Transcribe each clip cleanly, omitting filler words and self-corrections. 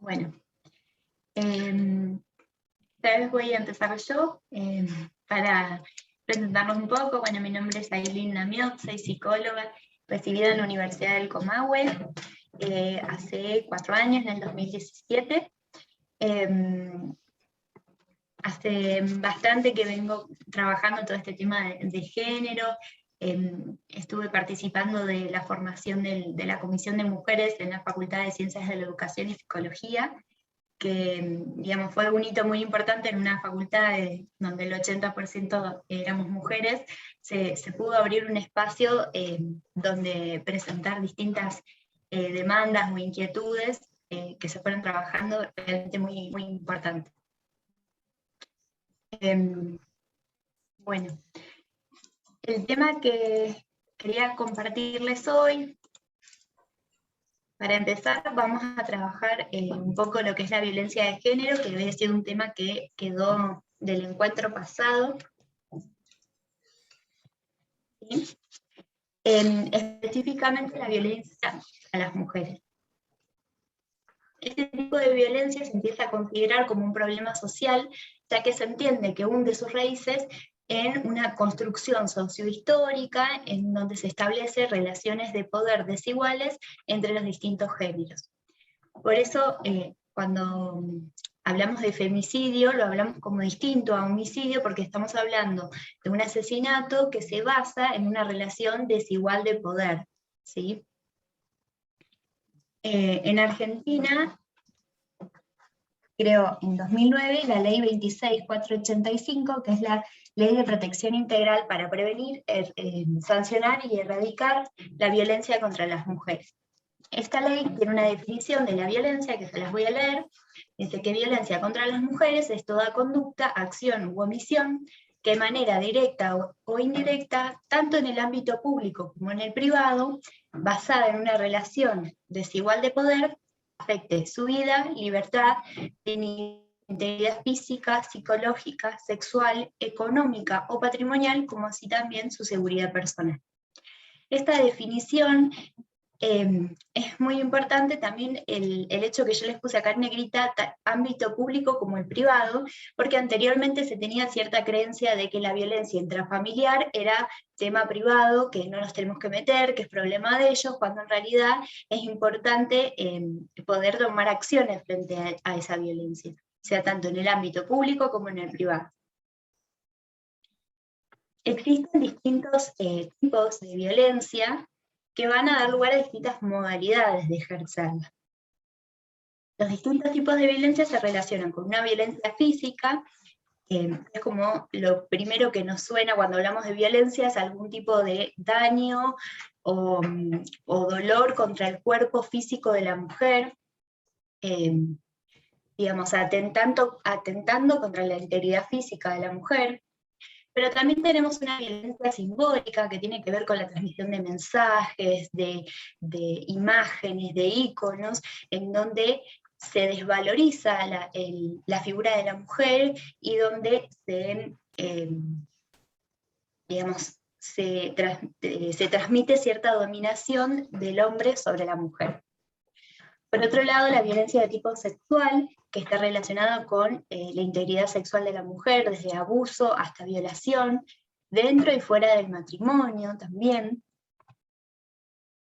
Bueno, esta vez voy a empezar yo para presentarnos un poco. Bueno, mi nombre es Ailín Namiot, soy psicóloga, recibida en la Universidad del Comahue hace 4 años, en el 2017. Hace bastante que vengo trabajando todo este tema de género. Estuve participando de la formación de la Comisión de Mujeres en la Facultad de Ciencias de la Educación y Psicología, que digamos, fue un hito muy importante en una facultad donde el 80% éramos mujeres. Se pudo abrir un espacio donde presentar distintas demandas o inquietudes que se fueron trabajando, realmente muy, muy importante. Bueno, el tema que quería compartirles hoy, para empezar, vamos a trabajar un poco lo que es la violencia de género, que había sido un tema que quedó del encuentro pasado. ¿Sí? Específicamente la violencia a las mujeres. Este tipo de violencia se empieza a considerar como un problema social, ya que se entiende que hunde sus raíces en una construcción sociohistórica en donde se establecen relaciones de poder desiguales entre los distintos géneros. Por eso, cuando hablamos de femicidio, lo hablamos como distinto a homicidio, porque estamos hablando de un asesinato que se basa en una relación desigual de poder, ¿sí? En Argentina, creó en 2009 la ley 26.485, que es la Ley de Protección Integral para prevenir, sancionar y erradicar la violencia contra las mujeres. Esta ley tiene una definición de la violencia, que se las voy a leer. Dice que violencia contra las mujeres es toda conducta, acción u omisión que de manera directa o indirecta, tanto en el ámbito público como en el privado, basada en una relación desigual de poder, afecte su vida, libertad, integridad física, psicológica, sexual, económica o patrimonial, como así también su seguridad personal. Esta definición es muy importante también el hecho que yo les puse acá en negrita, ámbito público como el privado, porque anteriormente se tenía cierta creencia de que la violencia intrafamiliar era tema privado, que no nos tenemos que meter, que es problema de ellos, cuando en realidad es importante poder tomar acciones frente a esa violencia, sea tanto en el ámbito público como en el privado. Existen distintos tipos de violencia que van a dar lugar a distintas modalidades de ejercerla. Los distintos tipos de violencia se relacionan con una violencia física, es como lo primero que nos suena cuando hablamos de violencia, es algún tipo de daño o dolor contra el cuerpo físico de la mujer, digamos, atentando contra la integridad física de la mujer. Pero también tenemos una violencia simbólica que tiene que ver con la transmisión de mensajes, de imágenes, de íconos, en donde se desvaloriza la figura de la mujer y donde se transmite cierta dominación del hombre sobre la mujer. Por otro lado, la violencia de tipo sexual, que está relacionada con la integridad sexual de la mujer, desde abuso hasta violación, dentro y fuera del matrimonio también.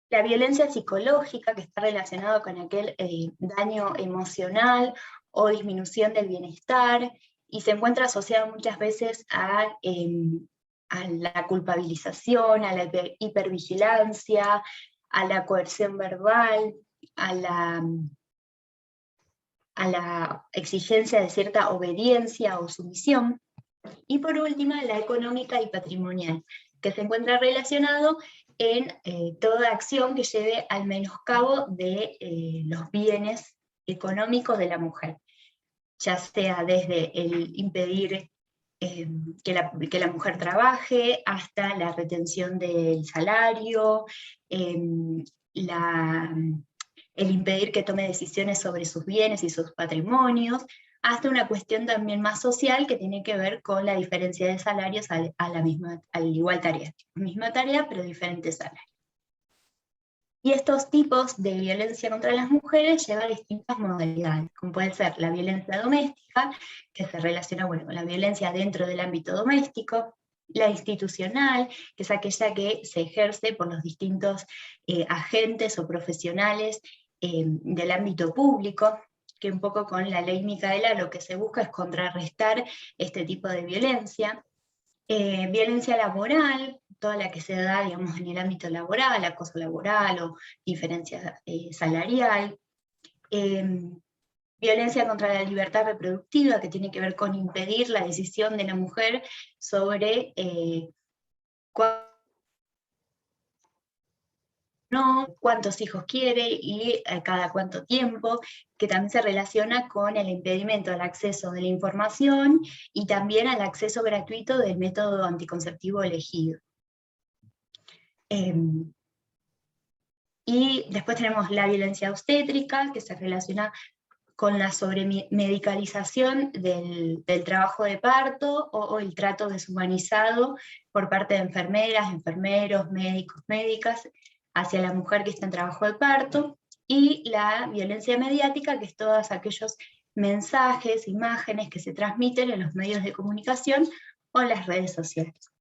La violencia psicológica, que está relacionada con aquel daño emocional o disminución del bienestar, y se encuentra asociada muchas veces a la culpabilización, a la hipervigilancia, a la coerción verbal, a la exigencia de cierta obediencia o sumisión, y por último la económica y patrimonial, que se encuentra relacionado en toda acción que lleve al menoscabo de los bienes económicos de la mujer, ya sea desde el impedir que la mujer trabaje, hasta la retención del salario, el impedir que tome decisiones sobre sus bienes y sus patrimonios, hasta una cuestión también más social que tiene que ver con la diferencia de salarios a la igual tarea. Misma tarea, pero diferentes salarios. Y estos tipos de violencia contra las mujeres llevan distintas modalidades, como puede ser la violencia doméstica, que se relaciona con la violencia dentro del ámbito doméstico, la institucional, que es aquella que se ejerce por los distintos agentes o profesionales del ámbito público, que un poco con la ley Micaela lo que se busca es contrarrestar este tipo de violencia. Violencia laboral, toda la que se da, digamos, en el ámbito laboral, acoso laboral o diferencia salarial. Violencia contra la libertad reproductiva, que tiene que ver con impedir la decisión de la mujer sobre cuántos hijos quiere y cada cuánto tiempo, que también se relaciona con el impedimento al acceso de la información y también al acceso gratuito del método anticonceptivo elegido. Y después tenemos la violencia obstétrica, que se relaciona con la sobremedicalización del trabajo de parto o el trato deshumanizado por parte de enfermeras, enfermeros, médicos, médicas, hacia la mujer que está en trabajo de parto, y la violencia mediática, que es todos aquellos mensajes, imágenes que se transmiten en los medios de comunicación o en las redes sociales.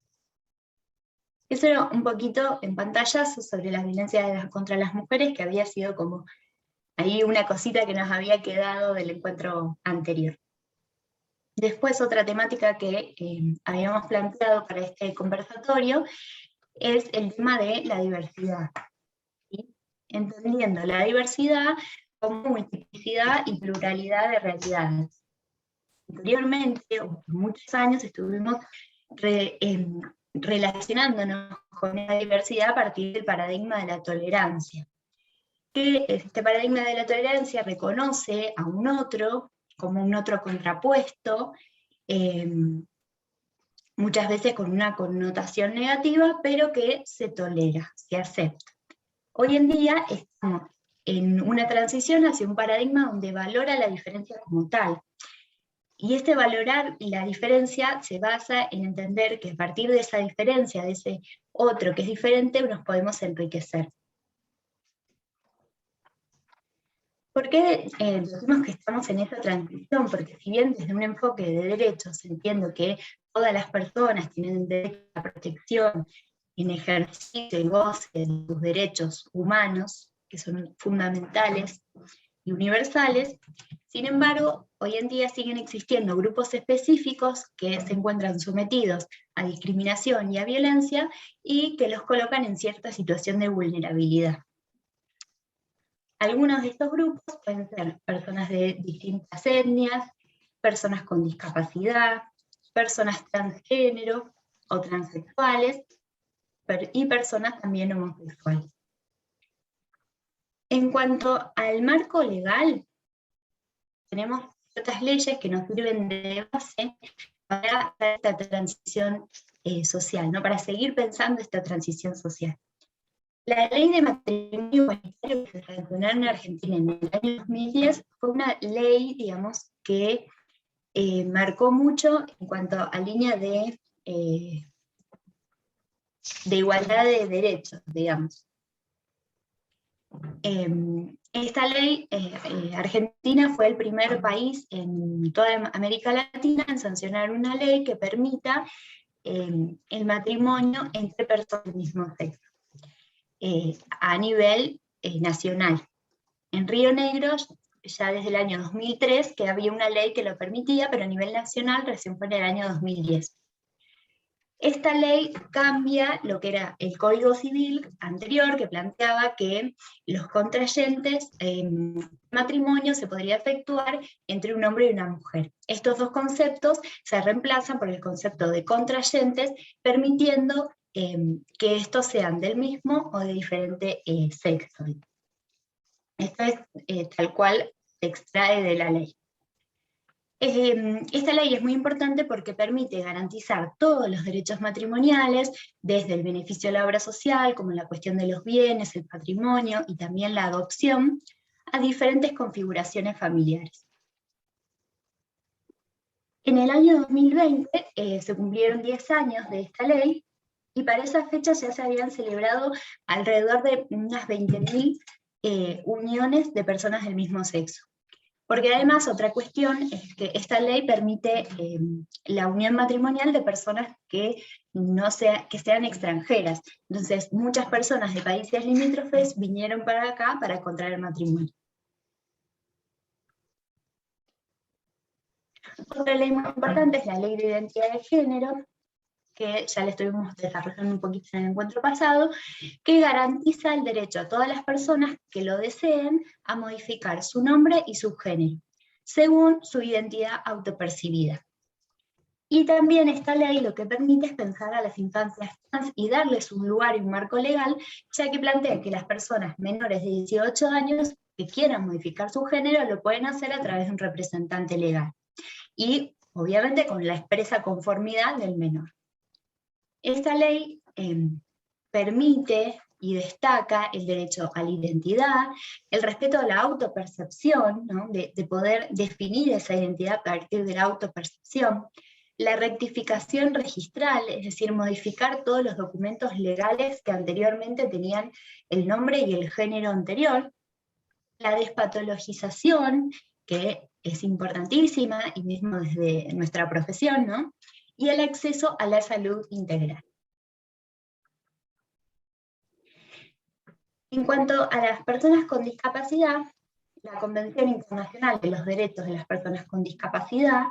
Eso era un poquito en pantallazo sobre la violencia contra las mujeres, que había sido como ahí una cosita que nos había quedado del encuentro anterior. Después otra temática que habíamos planteado para este conversatorio es el tema de la diversidad, ¿sí? Entendiendo la diversidad como multiplicidad y pluralidad de realidades. Anteriormente, o por muchos años, estuvimos relacionándonos con la diversidad a partir del paradigma de la tolerancia, que este paradigma de la tolerancia reconoce a un otro como un otro contrapuesto, muchas veces con una connotación negativa, pero que se tolera, se acepta. Hoy en día estamos en una transición hacia un paradigma donde valora la diferencia como tal. Y este valorar la diferencia se basa en entender que a partir de esa diferencia, de ese otro que es diferente, nos podemos enriquecer. ¿Por qué decimos que estamos en esa transición? Porque si bien desde un enfoque de derechos entiendo que todas las personas tienen derecho a la protección en ejercicio y goce de sus derechos humanos, que son fundamentales y universales, sin embargo, hoy en día siguen existiendo grupos específicos que se encuentran sometidos a discriminación y a violencia y que los colocan en cierta situación de vulnerabilidad. Algunos de estos grupos pueden ser personas de distintas etnias, personas con discapacidad, personas transgénero o transexuales, y personas también homosexuales. En cuanto al marco legal, tenemos ciertas leyes que nos sirven de base para esta transición social, ¿no? Para seguir pensando esta transición social. La ley de matrimonio igualitario que se sancionó en Argentina en el año 2010 fue una ley, digamos, que marcó mucho en cuanto a línea de igualdad de derechos, digamos. Esta ley, Argentina fue el primer país en toda América Latina en sancionar una ley que permita el matrimonio entre personas del mismo sexo. A nivel nacional. En Río Negro, ya desde el año 2003, que había una ley que lo permitía, pero a nivel nacional recién fue en el año 2010. Esta ley cambia lo que era el Código Civil anterior, que planteaba que los contrayentes en matrimonio se podría efectuar entre un hombre y una mujer. Estos dos conceptos se reemplazan por el concepto de contrayentes, permitiendo que estos sean del mismo o de diferente sexo. Esto es tal cual se extrae de la ley. Esta ley es muy importante porque permite garantizar todos los derechos matrimoniales, desde el beneficio de la obra social, como la cuestión de los bienes, el patrimonio y también la adopción, a diferentes configuraciones familiares. En el año 2020 se cumplieron 10 años de esta ley, y para esa fecha ya se habían celebrado alrededor de unas 20.000 uniones de personas del mismo sexo. Porque además otra cuestión es que esta ley permite la unión matrimonial de personas que, que sean extranjeras. Entonces muchas personas de países limítrofes vinieron para acá para contraer matrimonio. Otra ley muy importante es la Ley de Identidad de Género, que ya la estuvimos desarrollando un poquito en el encuentro pasado, que garantiza el derecho a todas las personas que lo deseen a modificar su nombre y su género, según su identidad autopercibida. Y también esta ley lo que permite es pensar a las infancias trans y darles un lugar y un marco legal, ya que plantea que las personas menores de 18 años que quieran modificar su género lo pueden hacer a través de un representante legal. Y obviamente con la expresa conformidad del menor. Esta ley permite y destaca el derecho a la identidad, el respeto a la autopercepción, ¿no? de poder definir esa identidad a partir de la autopercepción, la rectificación registral, es decir, modificar todos los documentos legales que anteriormente tenían el nombre y el género anterior, la despatologización, que es importantísima, y mismo desde nuestra profesión, ¿no? Y el acceso a la salud integral. En cuanto a las personas con discapacidad, la Convención Internacional de los Derechos de las Personas con Discapacidad,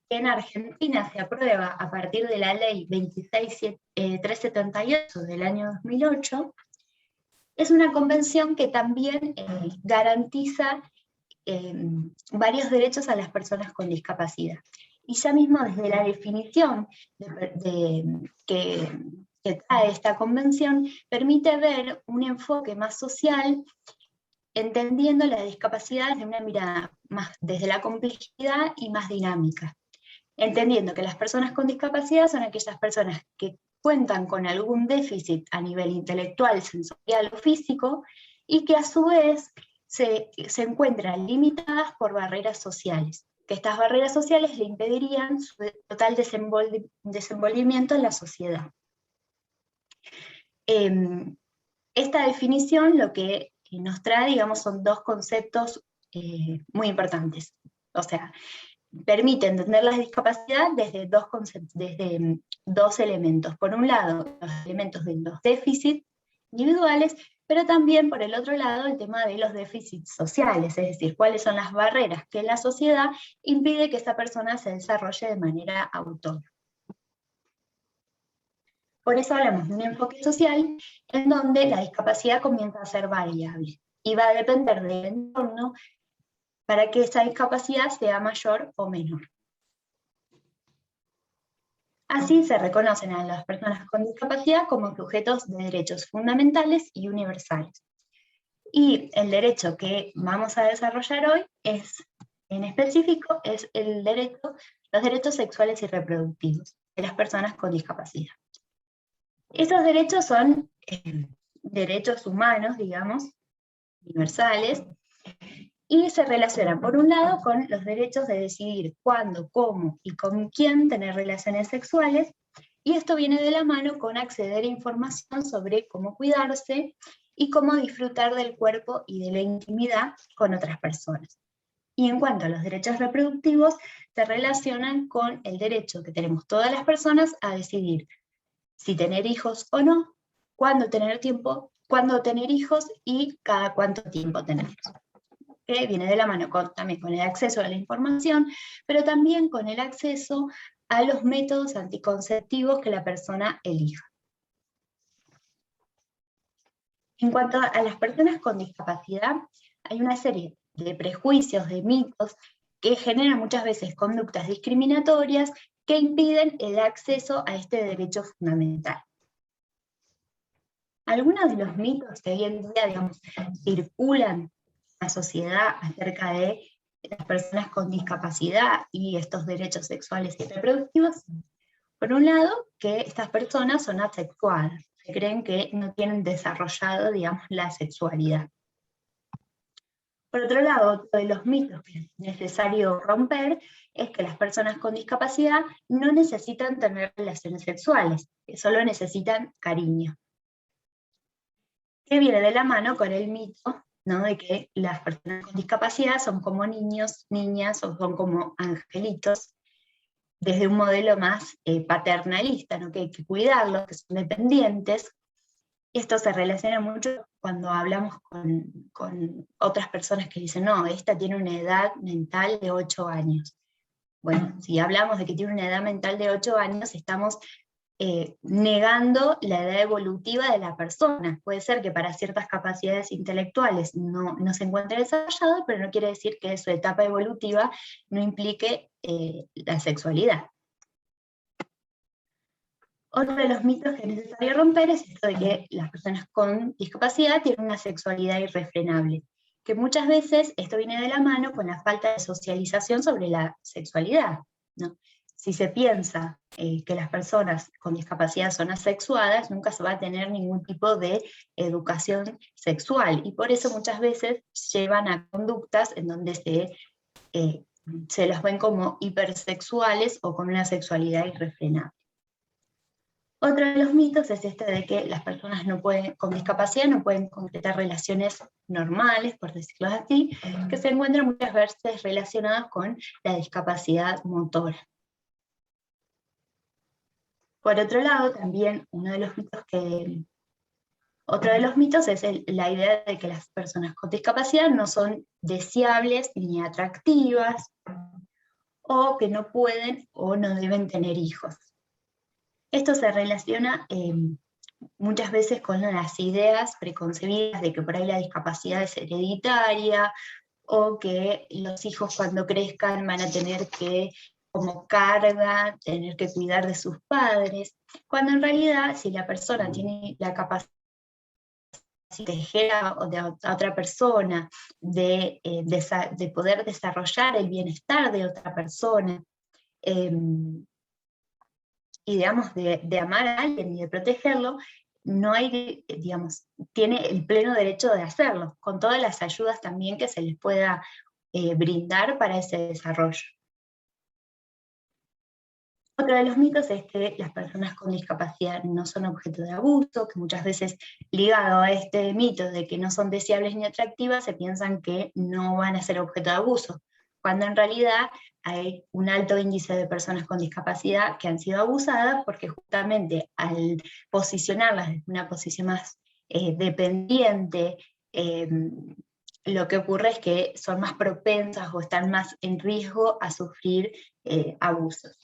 que en Argentina se aprueba a partir de la Ley 26378 del año 2008, es una convención que también garantiza varios derechos a las personas con discapacidad. Y ya mismo desde la definición que trae esta convención, permite ver un enfoque más social, entendiendo la discapacidad desde una mirada más desde la complejidad y más dinámica. Entendiendo que las personas con discapacidad son aquellas personas que cuentan con algún déficit a nivel intelectual, sensorial o físico, y que a su vez se encuentran limitadas por barreras sociales, que estas barreras sociales le impedirían su total desenvolvimiento en la sociedad. Esta definición lo que nos trae, digamos, son dos conceptos muy importantes. O sea, permite entender la discapacidad desde dos elementos. Por un lado, los elementos de los déficits individuales, pero también por el otro lado el tema de los déficits sociales, es decir, cuáles son las barreras que la sociedad impide que esa persona se desarrolle de manera autónoma. Por eso hablamos de un enfoque social en donde la discapacidad comienza a ser variable y va a depender del entorno para que esa discapacidad sea mayor o menor. Así se reconocen a las personas con discapacidad como sujetos de derechos fundamentales y universales. Y el derecho que vamos a desarrollar hoy en específico, es los derechos sexuales y reproductivos de las personas con discapacidad. Estos derechos son derechos humanos, digamos, universales, y se relacionan, por un lado, con los derechos de decidir cuándo, cómo y con quién tener relaciones sexuales, y esto viene de la mano con acceder a información sobre cómo cuidarse y cómo disfrutar del cuerpo y de la intimidad con otras personas. Y en cuanto a los derechos reproductivos, se relacionan con el derecho que tenemos todas las personas a decidir si tener hijos o no, cuándo tener hijos y cada cuánto tiempo tenerlos. Que viene de la mano también con el acceso a la información, pero también con el acceso a los métodos anticonceptivos que la persona elija. En cuanto a las personas con discapacidad, hay una serie de prejuicios, de mitos, que generan muchas veces conductas discriminatorias que impiden el acceso a este derecho fundamental. Algunos de los mitos que hoy en día, digamos, circulan la sociedad acerca de las personas con discapacidad y estos derechos sexuales y reproductivos. Por un lado, que estas personas son asexuadas, se creen que no tienen desarrollado, digamos, la sexualidad. Por otro lado, otro de los mitos que es necesario romper es que las personas con discapacidad no necesitan tener relaciones sexuales, que solo necesitan cariño. Que viene de la mano con el mito, ¿no?, de que las personas con discapacidad son como niños, niñas, o son como angelitos, desde un modelo más paternalista, ¿no?, que hay que cuidarlos, que son dependientes. Y esto se relaciona mucho cuando hablamos con otras personas que dicen, no, esta tiene una edad mental de 8 años. Bueno, si hablamos de que tiene una edad mental de 8 años, estamos negando la edad evolutiva de la persona. Puede ser que para ciertas capacidades intelectuales no se encuentre desarrollado, pero no quiere decir que su etapa evolutiva no implique la sexualidad. Otro de los mitos que es necesario romper es esto de que las personas con discapacidad tienen una sexualidad irrefrenable, que muchas veces esto viene de la mano con la falta de socialización sobre la sexualidad, ¿no? Si se piensa que las personas con discapacidad son asexuadas, nunca se va a tener ningún tipo de educación sexual, y por eso muchas veces llevan a conductas en donde se los ven como hipersexuales o con una sexualidad irrefrenable. Otro de los mitos es este de que las personas con discapacidad no pueden concretar relaciones normales, por decirlo así, que se encuentran muchas veces relacionadas con la discapacidad motora. Por otro lado, también otro de los mitos es la idea de que las personas con discapacidad no son deseables ni atractivas, o que no pueden o no deben tener hijos. Esto se relaciona muchas veces con las ideas preconcebidas de que por ahí la discapacidad es hereditaria, o que los hijos cuando crezcan van a tener que, como carga, tener que cuidar de sus padres, cuando en realidad si la persona tiene la capacidad de proteger a otra persona, de poder desarrollar el bienestar de otra persona, y digamos, de amar a alguien y de protegerlo, no hay, digamos, tiene el pleno derecho de hacerlo, con todas las ayudas también que se les pueda brindar para ese desarrollo. Otro de los mitos es que las personas con discapacidad no son objeto de abuso, que muchas veces ligado a este mito de que no son deseables ni atractivas, se piensan que no van a ser objeto de abuso, cuando en realidad hay un alto índice de personas con discapacidad que han sido abusadas porque justamente al posicionarlas en una posición más dependiente, lo que ocurre es que son más propensas o están más en riesgo a sufrir abusos.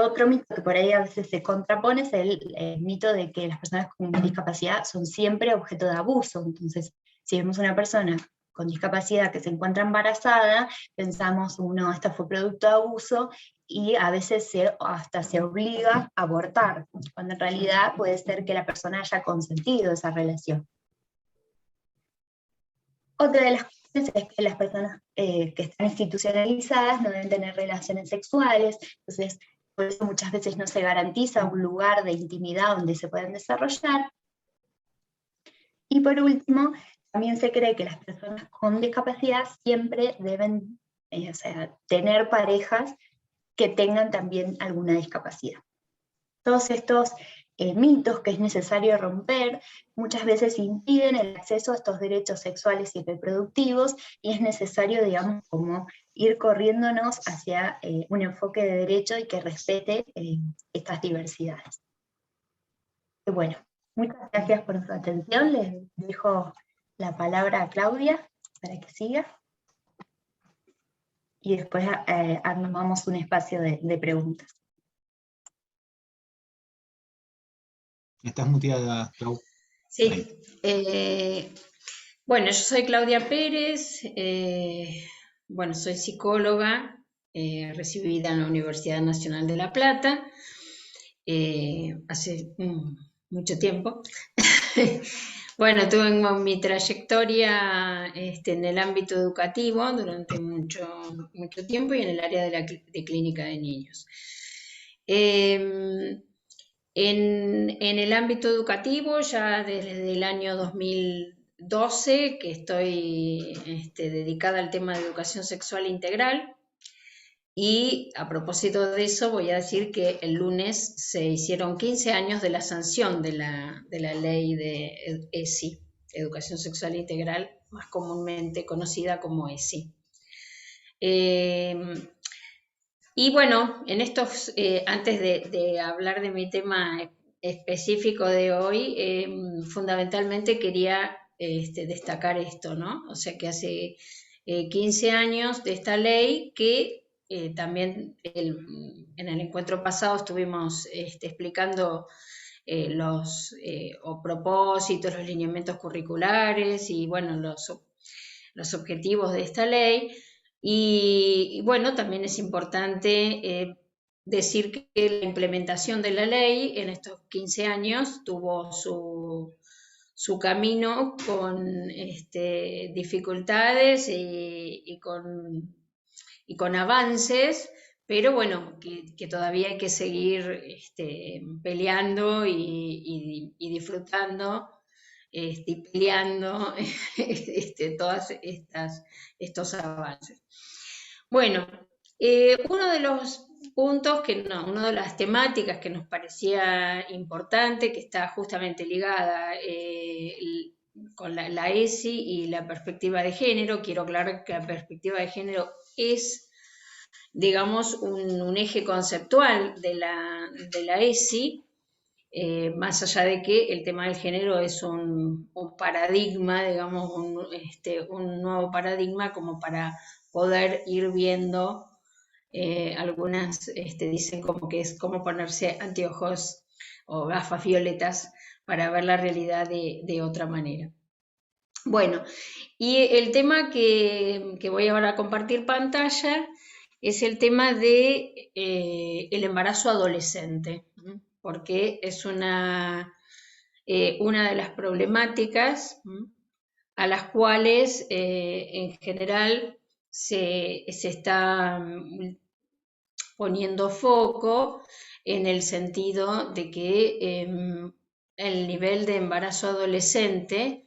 Otro mito que por ahí a veces se contrapone es el mito de que las personas con discapacidad son siempre objeto de abuso. Entonces, si vemos una persona con discapacidad que se encuentra embarazada, pensamos, no, esto fue producto de abuso, y a veces hasta se obliga a abortar, cuando en realidad puede ser que la persona haya consentido esa relación. Otra de las cosas es que las personas que están institucionalizadas no deben tener relaciones sexuales, entonces por eso muchas veces no se garantiza un lugar de intimidad donde se puedan desarrollar. Y por último, también se cree que las personas con discapacidad siempre deben tener parejas que tengan también alguna discapacidad. Todos estos mitos que es necesario romper muchas veces impiden el acceso a estos derechos sexuales y reproductivos, y es necesario, digamos, como ir corriéndonos hacia un enfoque de derecho y que respete estas diversidades. Y bueno, muchas gracias por su atención. Les dejo la palabra a Claudia para que siga, y después armamos un espacio de preguntas. Estás muteada, Clau. Sí. Bueno, yo soy Claudia Pérez, soy psicóloga, recibida en la Universidad Nacional de La Plata, hace mucho tiempo. Bueno, tuve mi trayectoria en el ámbito educativo durante mucho tiempo, y en el área de clínica de niños. En el ámbito educativo, ya desde el año 2000, 12 que estoy dedicada al tema de educación sexual integral. Y a propósito de eso voy a decir que el lunes se hicieron 15 años de la sanción de la ley de ESI, Educación Sexual Integral, más comúnmente conocida como ESI. Y bueno, en estos, antes de hablar de mi tema específico de hoy, fundamentalmente quería destacar esto, ¿no? O sea que hace 15 años de esta ley que también en el encuentro pasado estuvimos explicando los propósitos, los lineamientos curriculares y bueno, los objetivos de esta ley. Y bueno, también es importante decir que la implementación de la ley en estos 15 años tuvo su camino con dificultades y con avances, pero bueno, que todavía hay que seguir peleando y disfrutando y peleando todos estos avances. Bueno, uno de los puntos una de las temáticas que nos parecía importante, que está justamente ligada con la ESI y la perspectiva de género. Quiero aclarar que la perspectiva de género es, digamos, un eje conceptual de la ESI, más allá de que el tema del género es un paradigma, digamos, un nuevo paradigma como para poder ir viendo, algunas dicen como que es como ponerse anteojos o gafas violetas para ver la realidad de otra manera. Bueno, y el tema que voy ahora a compartir pantalla es el tema de el embarazo adolescente, porque es una de las problemáticas a las cuales en general se está poniendo foco en el sentido de que el nivel de embarazo adolescente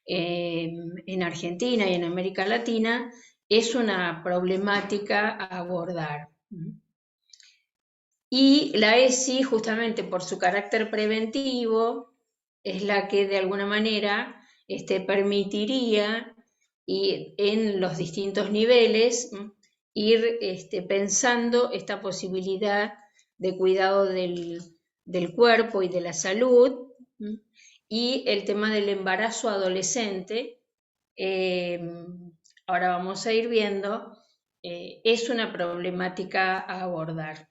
en Argentina y en América Latina es una problemática a abordar. Y la ESI, justamente por su carácter preventivo, es la que de alguna manera permitiría y en los distintos niveles ir pensando esta posibilidad de cuidado del cuerpo y de la salud. Y el tema del embarazo adolescente, ahora vamos a ir viendo, es una problemática a abordar.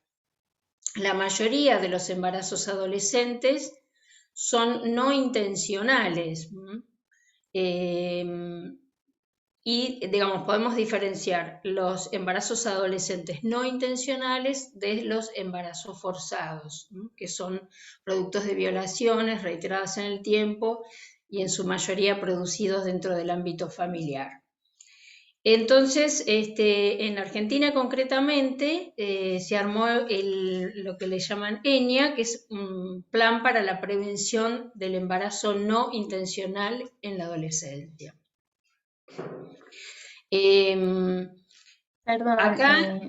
La mayoría de los embarazos adolescentes son no intencionales. Y, digamos, podemos diferenciar los embarazos adolescentes no intencionales de los embarazos forzados, que son productos de violaciones reiteradas en el tiempo y en su mayoría producidos dentro del ámbito familiar. Entonces, en Argentina concretamente se armó lo que le llaman ENIA, que es un plan para la prevención del embarazo no intencional en la adolescencia. Perdón, acá,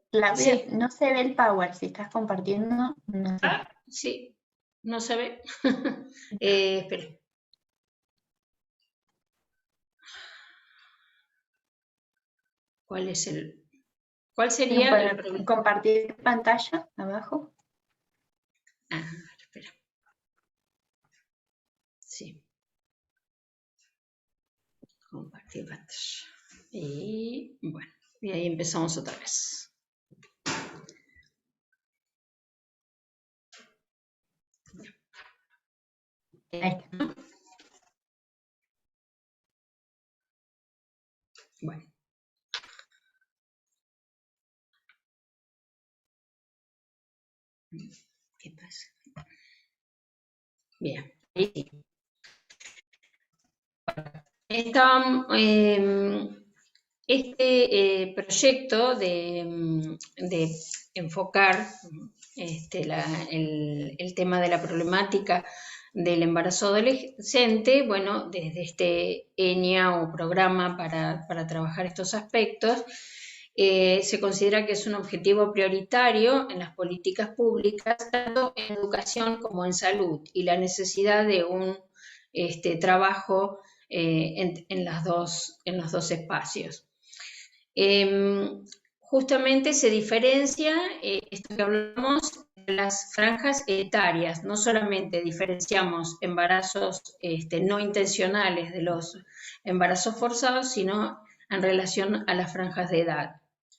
Claudia, sí. no se ve el power, si estás compartiendo, no se ve. Sí, no se ve. Espera. ¿Cuál sería el problema? Compartir pantalla abajo. Espera. Sí. Compartir pantalla. Y bueno, y ahí empezamos otra vez. Bueno. ¿Qué pasa? Bien, ahí sí. Este proyecto de enfocar el tema de la problemática del embarazo adolescente, bueno, desde este ENIA o programa para trabajar estos aspectos, se considera que es un objetivo prioritario en las políticas públicas, tanto en educación como en salud, y la necesidad de un trabajo en los dos espacios. Justamente se diferencia esto que hablamos de las franjas etarias. No solamente diferenciamos embarazos no intencionales de los embarazos forzados, sino en relación a las franjas de edad.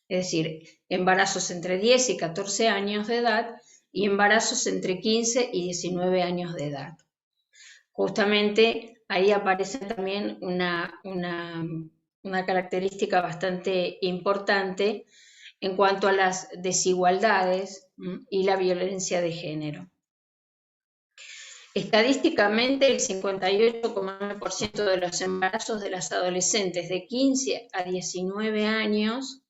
Es decir, embarazos entre 10 y 14 años de edad y embarazos entre 15 y 19 años de edad. Justamente ahí aparece también una característica bastante importante en cuanto a las desigualdades y la violencia de género. Estadísticamente, el 58,9% de los embarazos de las adolescentes de 15 a 19 años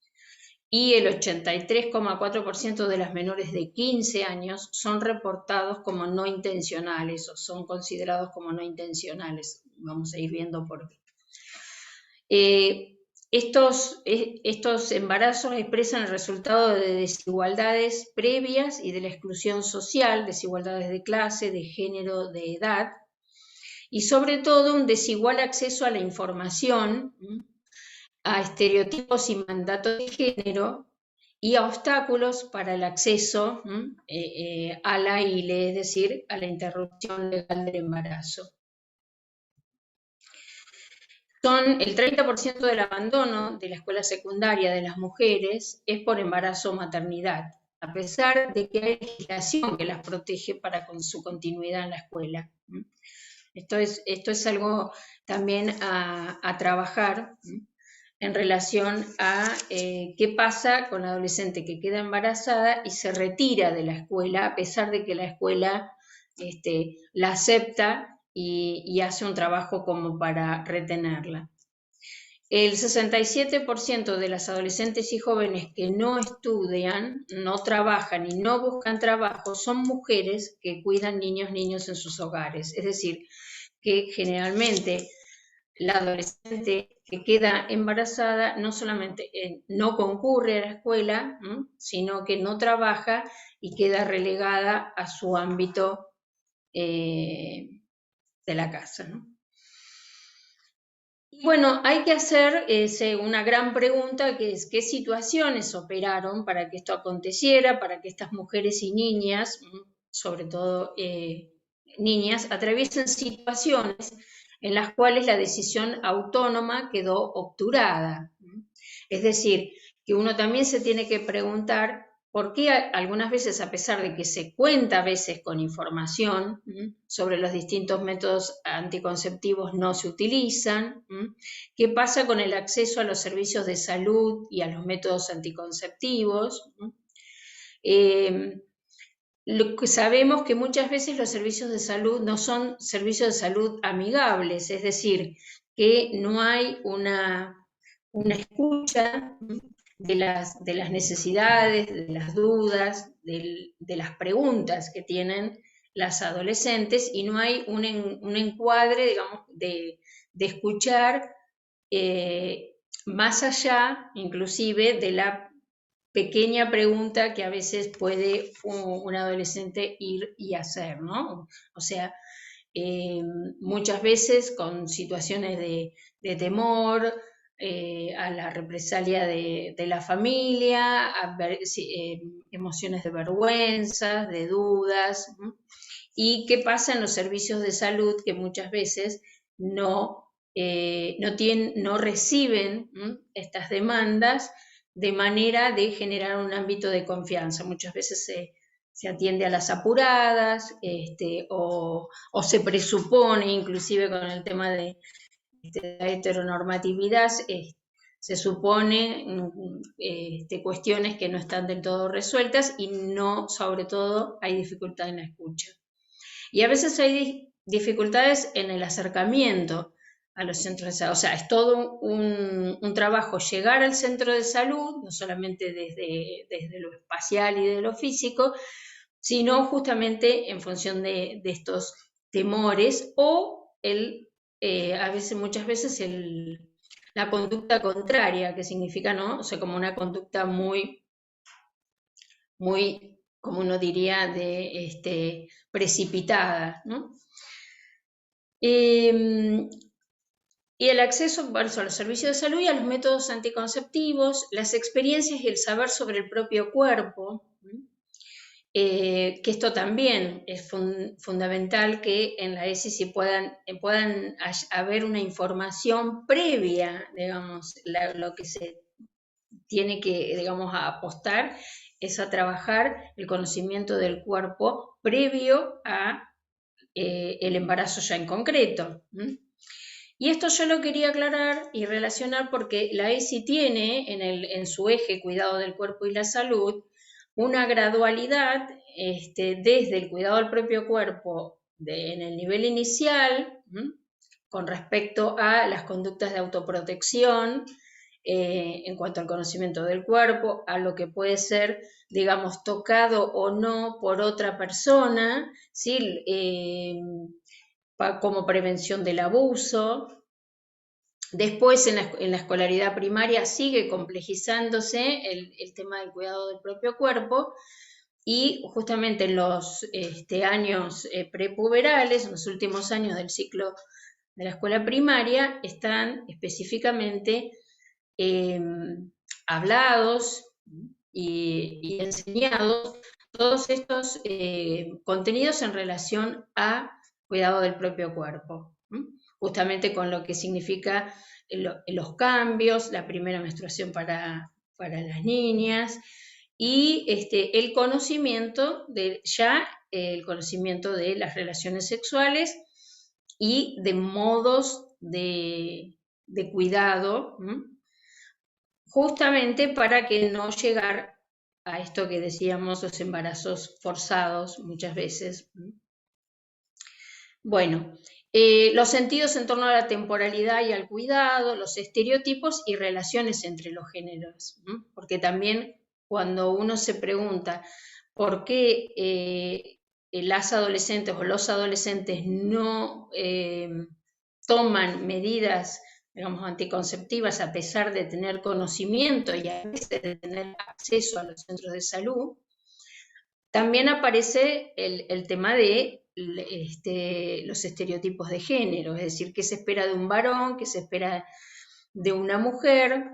y el 83,4% de las menores de 15 años son reportados como no intencionales o son considerados como no intencionales. Vamos a ir viendo por qué. Estos embarazos expresan el resultado de desigualdades previas y de la exclusión social, desigualdades de clase, de género, de edad, y sobre todo un desigual acceso a la información, a estereotipos y mandatos de género, y a obstáculos para el acceso a la ILE, es decir, a la interrupción legal del embarazo. Son el 30% del abandono de la escuela secundaria de las mujeres es por embarazo o maternidad, a pesar de que hay legislación que las protege para su continuidad en la escuela. Esto es algo también a trabajar en relación a qué pasa con la adolescente que queda embarazada y se retira de la escuela, a pesar de que la escuela la acepta y hace un trabajo como para retenerla. El 67% de las adolescentes y jóvenes que no estudian, no trabajan y no buscan trabajo son mujeres que cuidan niños en sus hogares. Es decir, que generalmente la adolescente que queda embarazada no solamente no concurre a la escuela, sino que no trabaja y queda relegada a su ámbito de la casa, ¿no? Y bueno, hay que hacer una gran pregunta, que es qué situaciones operaron para que esto aconteciera, para que estas mujeres y niñas, sobre todo niñas, atraviesen situaciones en las cuales la decisión autónoma quedó obturada. Es decir, que uno también se tiene que preguntar por qué algunas veces, a pesar de que se cuenta a veces con información sobre los distintos métodos anticonceptivos, no se utilizan. ¿Qué pasa con el acceso a los servicios de salud y a los métodos anticonceptivos? Sabemos que muchas veces los servicios de salud no son servicios de salud amigables, es decir, que no hay una escucha de las necesidades, de las dudas, de las preguntas que tienen las adolescentes, y no hay un encuadre, digamos, de escuchar más allá, inclusive, de la pequeña pregunta que a veces puede un adolescente ir y hacer, ¿no? O sea, muchas veces con situaciones de temor, a la represalia de la familia, a emociones de vergüenza, de dudas. ¿Y qué pasa en los servicios de salud que muchas veces no reciben estas demandas de manera de generar un ámbito de confianza? Muchas veces se atiende a las apuradas o se presupone, inclusive con el tema de la heteronormatividad, se supone cuestiones que no están del todo resueltas y no, sobre todo, hay dificultad en la escucha. Y a veces hay dificultades en el acercamiento a los centros de salud. O sea, es todo un trabajo llegar al centro de salud, no solamente desde lo espacial y de lo físico, sino justamente en función de estos temores o muchas veces la conducta contraria, que significa, ¿no? O sea, como una conducta muy, muy, como uno diría, precipitada, ¿no? Y el acceso a los servicios de salud y a los métodos anticonceptivos, las experiencias y el saber sobre el propio cuerpo, que esto también es fundamental que en la ESI puedan haber una información previa, digamos, lo que se tiene que, digamos, a apostar es a trabajar el conocimiento del cuerpo previo a el embarazo ya en concreto. Y esto yo lo quería aclarar y relacionar porque la ESI tiene en su eje cuidado del cuerpo y la salud una gradualidad desde el cuidado del propio cuerpo en el nivel inicial, con respecto a las conductas de autoprotección, en cuanto al conocimiento del cuerpo, a lo que puede ser, digamos, tocado o no por otra persona, ¿sí? Como prevención del abuso. Después en la escolaridad primaria sigue complejizándose el tema del cuidado del propio cuerpo y justamente en los años prepuberales, en los últimos años del ciclo de la escuela primaria, están específicamente hablados y enseñados todos estos contenidos en relación a cuidado del propio cuerpo, justamente con lo que significa los cambios, la primera menstruación para las niñas y el conocimiento el conocimiento de las relaciones sexuales y de modos de cuidado, justamente para que no llegar a esto que decíamos, los embarazos forzados muchas veces. Bueno, los sentidos en torno a la temporalidad y al cuidado, los estereotipos y relaciones entre los géneros, porque también cuando uno se pregunta por qué las adolescentes o los adolescentes no toman medidas, digamos, anticonceptivas a pesar de tener conocimiento y a veces de tener acceso a los centros de salud, también aparece el tema de los estereotipos de género, es decir, qué se espera de un varón, qué se espera de una mujer,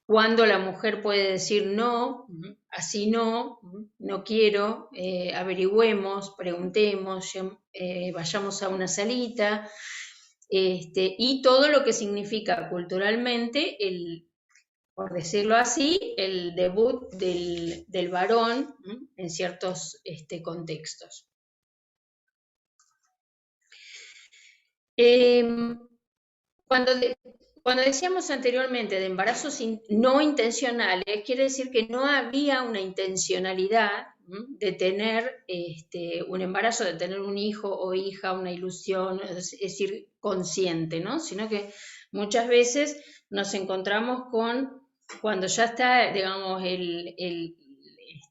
cuando la mujer puede decir no, así no, no quiero, averigüemos, preguntemos, vayamos a una salita, y todo lo que significa culturalmente por decirlo así, el debut del varón en ciertos contextos. Cuando decíamos anteriormente de embarazos no intencionales, quiere decir que no había una intencionalidad de tener un embarazo, de tener un hijo o hija, una ilusión, es decir, consciente, ¿no? Sino que muchas veces nos encontramos cuando ya está, digamos, el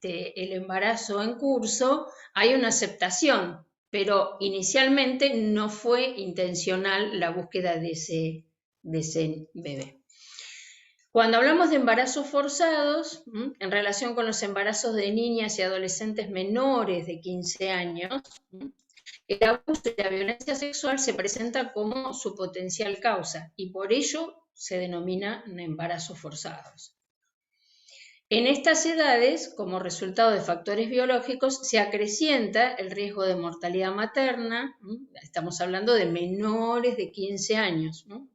embarazo en curso, hay una aceptación, pero inicialmente no fue intencional la búsqueda de ese bebé. Cuando hablamos de embarazos forzados, en relación con los embarazos de niñas y adolescentes menores de 15 años, el abuso y la violencia sexual se presenta como su potencial causa y por ello se denominan embarazos forzados. En estas edades, como resultado de factores biológicos, se acrecienta el riesgo de mortalidad materna, estamos hablando de menores de 15 años, ¿no?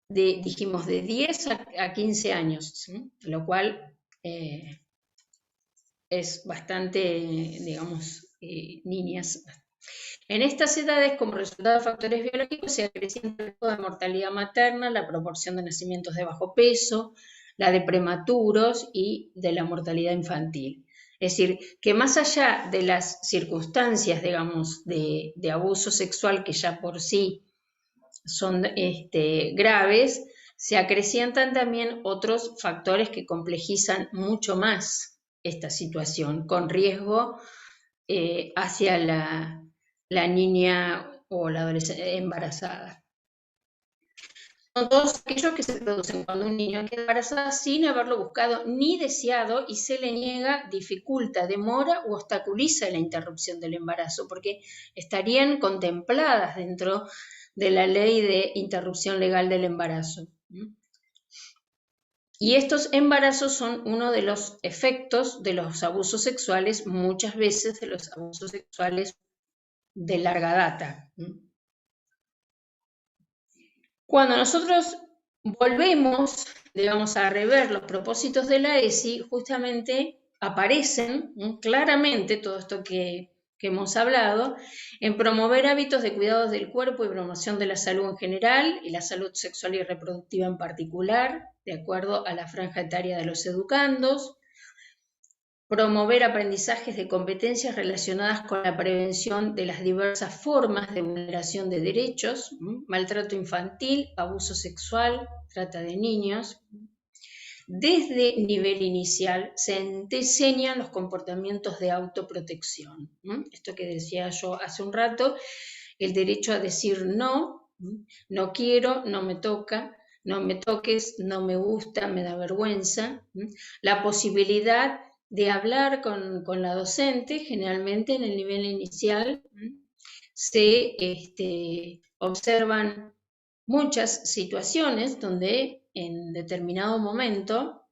Dijimos de 10 a 15 años, ¿sí? Lo cual es bastante, digamos, niñas. En estas edades, como resultado de factores biológicos, se acrecienta el riesgo de mortalidad materna, la proporción de nacimientos de bajo peso, la de prematuros y de la mortalidad infantil. Es decir, que más allá de las circunstancias, digamos, de abuso sexual que ya por sí son graves, se acrecientan también otros factores que complejizan mucho más esta situación, con riesgo hacia la niña o la adolescente embarazada. Son todos aquellos que se producen cuando un niño queda embarazada sin haberlo buscado ni deseado y se le niega, dificulta, demora o obstaculiza la interrupción del embarazo, porque estarían contempladas dentro de la ley de interrupción legal del embarazo. Y estos embarazos son uno de los efectos de los abusos sexuales, muchas veces de los abusos sexuales de larga data. Cuando nosotros volvemos, digamos, a rever los propósitos de la ESI, justamente aparecen claramente todo esto que hemos hablado, en promover hábitos de cuidados del cuerpo y promoción de la salud en general y la salud sexual y reproductiva en particular, de acuerdo a la franja etaria de los educandos, promover aprendizajes de competencias relacionadas con la prevención de las diversas formas de vulneración de derechos, maltrato infantil, abuso sexual, trata de niños. Desde nivel inicial se enseñan los comportamientos de autoprotección. Esto que decía yo hace un rato, el derecho a decir no, no quiero, no me toca, no me toques, no me gusta, me da vergüenza. La posibilidad de hablar con la docente, generalmente en el nivel inicial, se observan muchas situaciones donde en determinado momento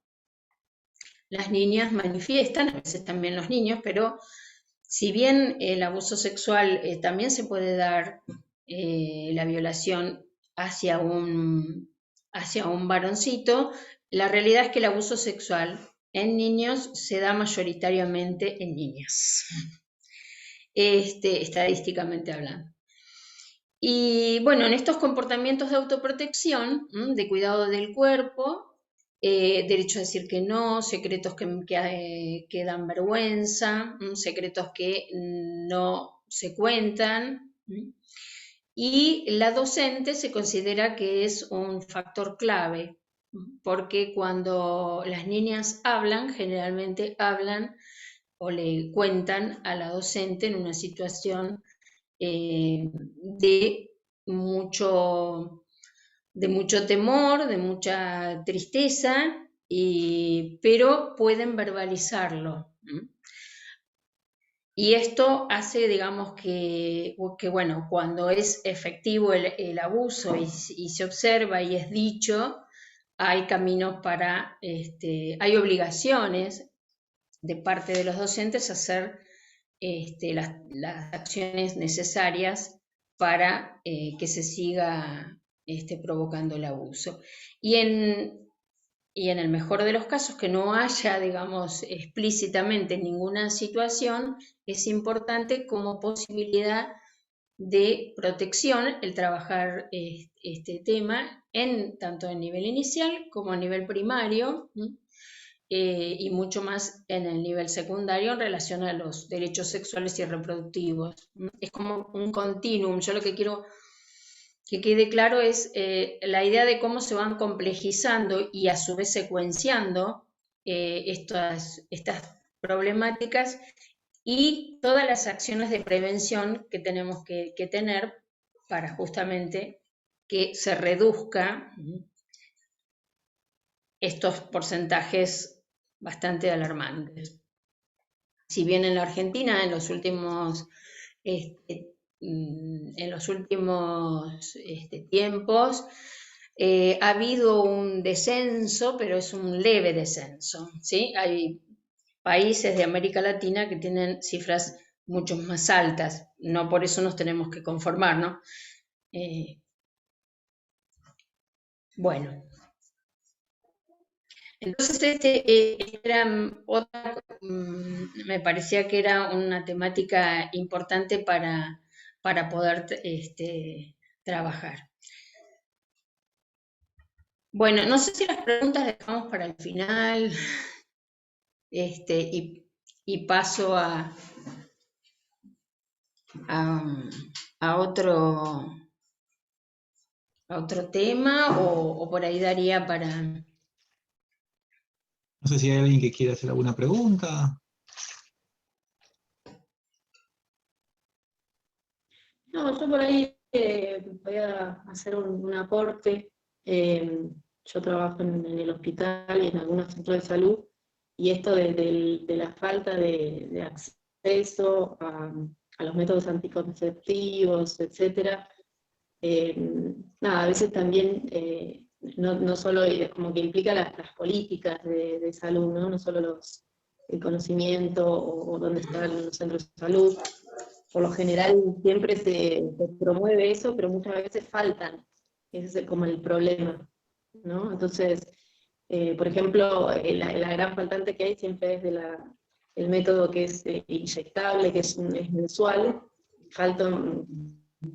las niñas manifiestan, a veces también los niños, pero si bien el abuso sexual también se puede dar la violación hacia un varoncito, la realidad es que el abuso sexual en niños se da mayoritariamente en niñas, estadísticamente hablando. Y bueno, en estos comportamientos de autoprotección, de cuidado del cuerpo, derecho a decir que no, secretos que dan vergüenza, secretos que no se cuentan, y la docente se considera que es un factor clave, porque cuando las niñas hablan, generalmente hablan o le cuentan a la docente en una situación de mucho temor, de mucha tristeza, pero pueden verbalizarlo. Y esto hace, digamos, que bueno, cuando es efectivo el abuso y se observa y es dicho, hay caminos para, hay obligaciones de parte de los docentes a hacer las acciones necesarias para que se siga provocando el abuso. Y en el mejor de los casos, que no haya, digamos, explícitamente ninguna situación, es importante como posibilidad de protección el trabajar este tema tanto en nivel inicial como a nivel primario, y mucho más en el nivel secundario en relación a los derechos sexuales y reproductivos. Es como un continuum. Yo lo que quiero que quede claro es la idea de cómo se van complejizando y a su vez secuenciando estas problemáticas y todas las acciones de prevención que tenemos que tener para justamente que se reduzca estos porcentajes bastante alarmantes. Si bien en la Argentina en los últimos tiempos ha habido un descenso, pero es un leve descenso, ¿sí? Hay países de América Latina que tienen cifras mucho más altas, no por eso nos tenemos que conformar, ¿no? Bueno. Entonces, me parecía que era una temática importante para poder trabajar. Bueno, no sé si las preguntas las dejamos para el final, y paso a otro tema, o por ahí daría para... No sé si hay alguien que quiera hacer alguna pregunta. No, yo por ahí voy a hacer un aporte. Yo trabajo en el hospital y en algunos centros de salud, y esto de la falta de acceso a los métodos anticonceptivos, etcétera, nada, a veces también no solo como que implica las políticas de salud, ¿no? No solo el conocimiento o dónde están los centros de salud. Por lo general siempre se promueve eso, pero muchas veces faltan. Ese es como el problema, ¿no? Entonces, por ejemplo, la gran faltante que hay siempre es el método que es inyectable, que es mensual, faltan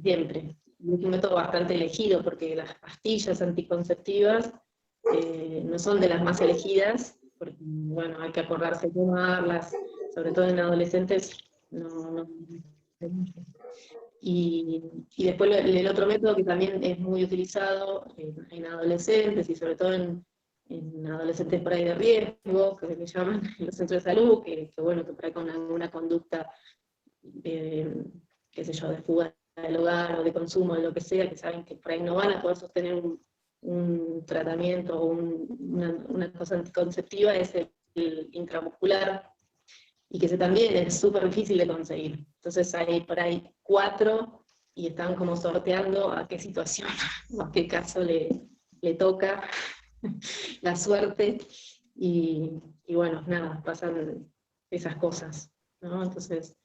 siempre. Y es un método bastante elegido, porque las pastillas anticonceptivas no son de las más elegidas, porque, bueno, hay que acordarse de tomarlas, sobre todo en adolescentes, no. Y después el otro método que también es muy utilizado en adolescentes, y sobre todo en adolescentes por ahí de riesgo, que le llaman en los centros de salud, bueno, que por ahí con alguna conducta, qué sé yo, de fuga del hogar o de consumo, de lo que sea, que saben que por ahí no van a poder sostener un tratamiento o una cosa anticonceptiva, es el intramuscular, y que ese también es súper difícil de conseguir. Entonces hay por ahí 4, y están como sorteando a qué situación o a qué caso le toca la suerte, y bueno, nada, pasan esas cosas, ¿no? Entonces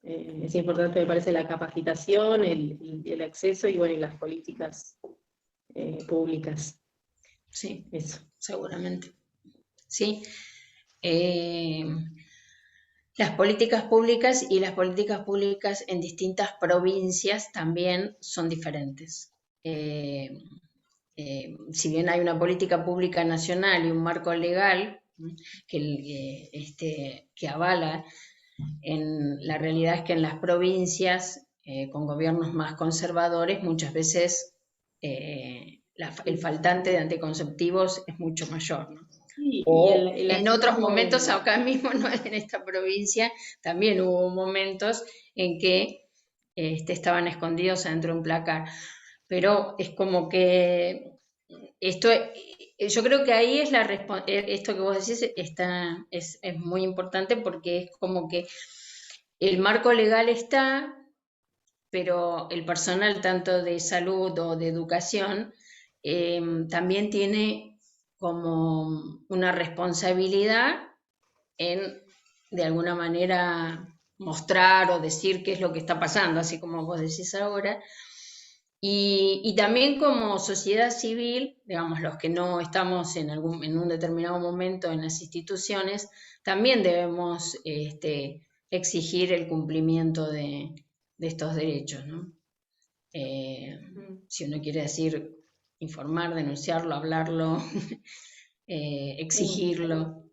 es importante, me parece, la capacitación, el acceso, y bueno, y las políticas públicas. Sí, Eso. seguramente. Sí. Las políticas públicas y las políticas públicas en distintas provincias también son diferentes. Si bien hay una política pública nacional y un marco legal que avala, la realidad es que en las provincias con gobiernos más conservadores muchas veces el faltante de anticonceptivos es mucho mayor, ¿no? Sí, O y en otros momentos, acceso, acá mismo, no en esta provincia, también hubo momentos en que estaban escondidos adentro de un placar. Pero es como que yo creo que ahí es esto que vos decís es muy importante, porque es como que el marco legal está, pero el personal tanto de salud o de educación también tiene como una responsabilidad en, de alguna manera, mostrar o decir qué es lo que está pasando, así como vos decís ahora. Y también como sociedad civil, digamos, los que no estamos en un determinado momento en las instituciones, también debemos exigir el cumplimiento de estos derechos, ¿no? Si uno quiere decir informar, denunciarlo, hablarlo, exigirlo.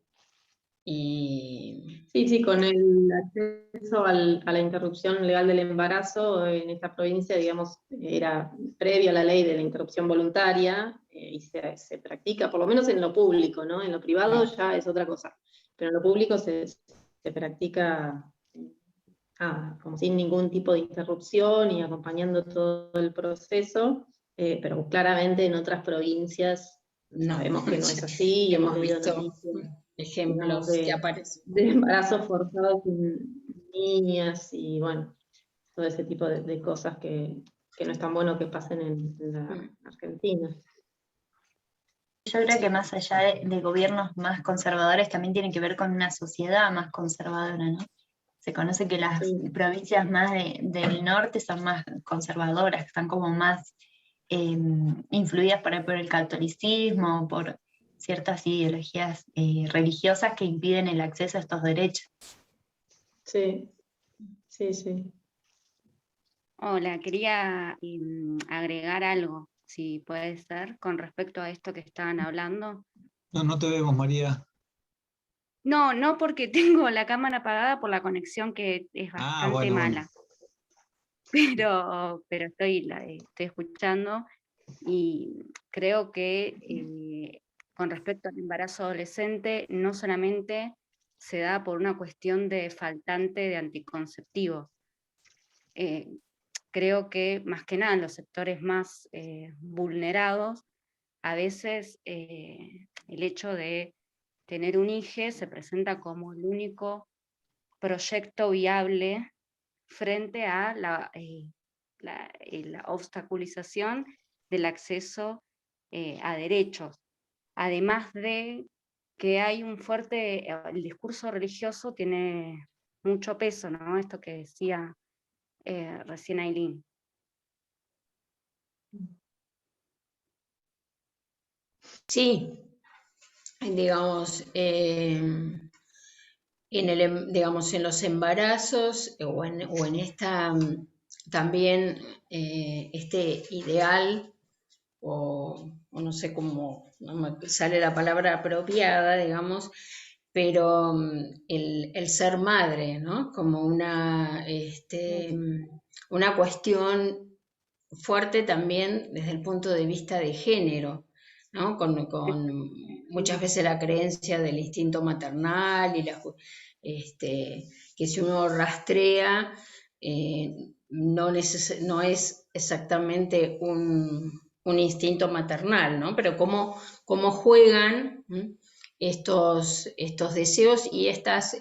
Y sí, con el acceso a la interrupción legal del embarazo en esta provincia, digamos, era previo a la ley de la interrupción voluntaria, y se practica, por lo menos en lo público, ¿no? En lo privado ya es otra cosa, pero en lo público se practica como sin ningún tipo de interrupción y acompañando todo el proceso, pero claramente en otras provincias no, sabemos que no es así, y hemos leído visto noticias, digamos, ejemplos que aparecen. de embarazos forzados en niñas, y bueno, todo ese tipo de cosas que no es tan bueno que pasen en la Argentina. Yo creo que más allá de gobiernos más conservadores, también tiene que ver con una sociedad más conservadora, ¿no? Se conoce que las provincias más del norte son más conservadoras, están como más influidas por el catolicismo, por ciertas ideologías religiosas que impiden el acceso a estos derechos. Sí, sí, sí. Hola, quería agregar algo, si puede ser, con respecto a esto que estaban hablando. No te vemos, María. No porque tengo la cámara apagada por la conexión, que es bastante bueno. mala. Pero estoy escuchando, y creo que con respecto al embarazo adolescente no solamente se da por una cuestión de faltante de anticonceptivos. creo que más que nada en los sectores más vulnerados, a veces el hecho de tener un hijo se presenta como el único proyecto viable frente a la obstaculización del acceso a derechos. Además de que hay un fuerte, el discurso religioso tiene mucho peso, ¿no? Esto que decía recién Ailín. Sí, digamos, digamos, en los embarazos o en esta también este ideal, o no sé cómo, no me sale la palabra apropiada, digamos, pero el ser madre, ¿no? Como una cuestión fuerte también desde el punto de vista de género, ¿no? Con muchas veces la creencia del instinto maternal y que si uno rastrea no es exactamente un instinto maternal, ¿no? Pero cómo juegan estos deseos y estas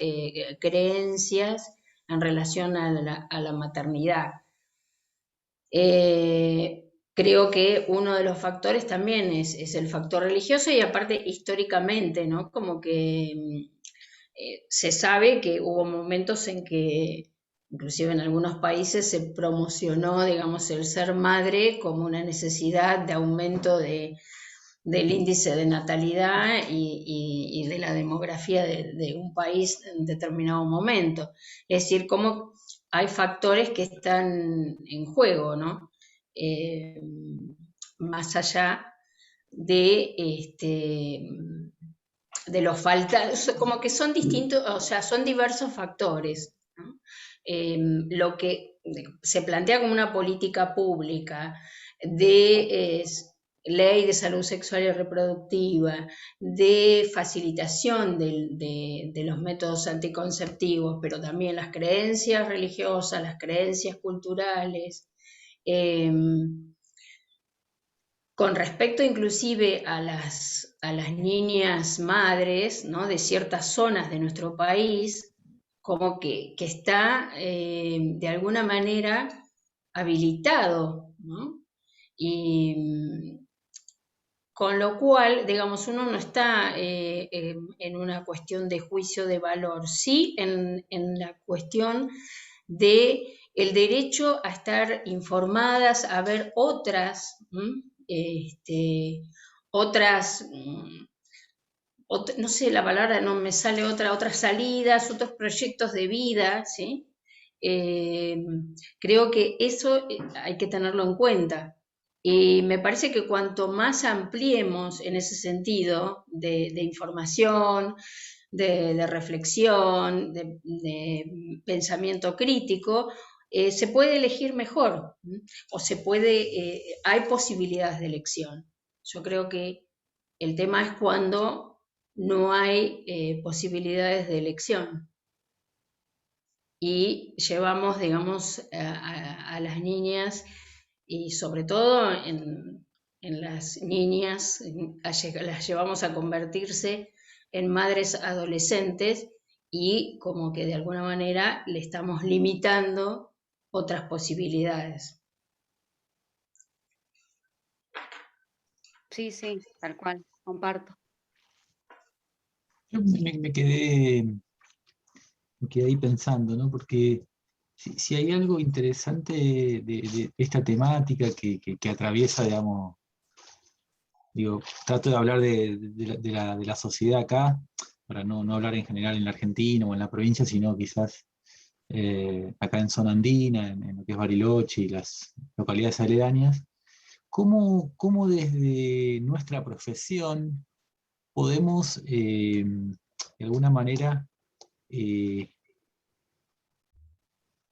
creencias en relación a la maternidad. Creo que uno de los factores también es el factor religioso y aparte históricamente, ¿no? Como que se sabe que hubo momentos en que, inclusive en algunos países, se promocionó, digamos, el ser madre como una necesidad de aumento del índice de natalidad y de la demografía de un país en determinado momento. Es decir, como hay factores que están en juego, ¿no? Más allá de los faltas, como que son distintos, o sea, son diversos factores, ¿no? Lo que se plantea como una política pública de ley de salud sexual y reproductiva, de facilitación de los métodos anticonceptivos, pero también las creencias religiosas, las creencias culturales, con respecto inclusive a las niñas madres, ¿no? De ciertas zonas de nuestro país, como que está de alguna manera habilitado, ¿no? Y con lo cual, digamos, uno no está en una cuestión de juicio de valor, sí en la cuestión de el derecho a estar informadas, a ver otras no sé la palabra, no me sale otras salidas, otros proyectos de vida, ¿sí? Creo que eso hay que tenerlo en cuenta. Y me parece que cuanto más ampliemos en ese sentido de información, de reflexión, de pensamiento crítico, se puede elegir mejor, o hay posibilidades de elección. Yo creo que el tema es cuando no hay posibilidades de elección y llevamos, digamos, a las niñas y sobre todo en las niñas, las llevamos a convertirse en madres adolescentes y como que de alguna manera le estamos limitando otras posibilidades. Sí, tal cual, comparto. Yo me quedé ahí pensando, ¿no? Porque si hay algo interesante de esta temática que atraviesa, digamos, digo, trato de hablar de la sociedad acá, para no hablar en general en la Argentina o en la provincia, sino quizás acá en zona andina, en lo que es Bariloche y las localidades aledañas. ¿Cómo desde nuestra profesión podemos, de alguna manera,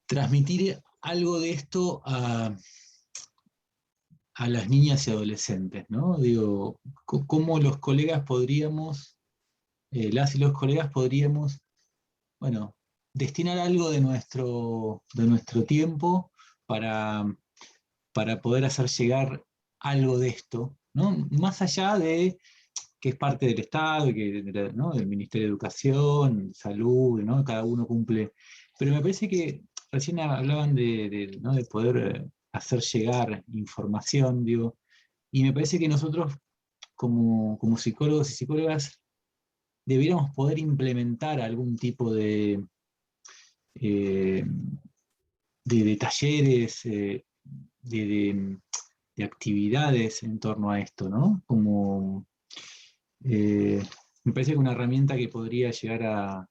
transmitir algo de esto a las niñas y adolescentes, ¿no? Digo, ¿cómo los colegas podríamos, las y los colegas podríamos, bueno, destinar algo de nuestro tiempo para poder hacer llegar algo de esto, ¿no? Más allá de que es parte del Estado, ¿no? Del Ministerio de Educación, Salud, ¿no? Cada uno cumple. Pero me parece que recién hablaban ¿no? de poder hacer llegar información, digo, y me parece que nosotros, como psicólogos y psicólogas, debiéramos poder implementar algún tipo eh, de talleres, de actividades en torno a esto, ¿no? Me parece que una herramienta que podría llegar a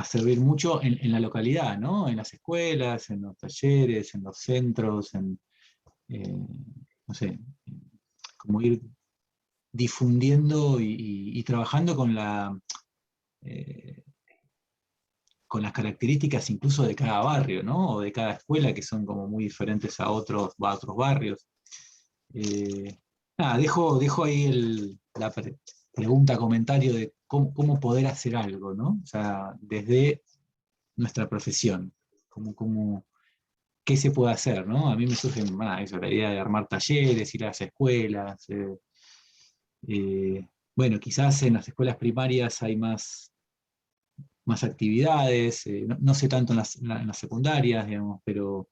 servir mucho en la localidad, ¿no? En las escuelas, en los talleres, en los centros, no sé, como ir difundiendo y trabajando con las características incluso de cada barrio, ¿no? O de cada escuela, que son como muy diferentes a otros barrios. Nada, dejo ahí la pregunta, comentario de cómo poder hacer algo, ¿no? O sea, desde nuestra profesión, qué se puede hacer, ¿no? A mí me surge eso, la idea de armar talleres, ir a las escuelas. Bueno, quizás en las escuelas primarias hay más actividades, no sé tanto en las secundarias, digamos, pero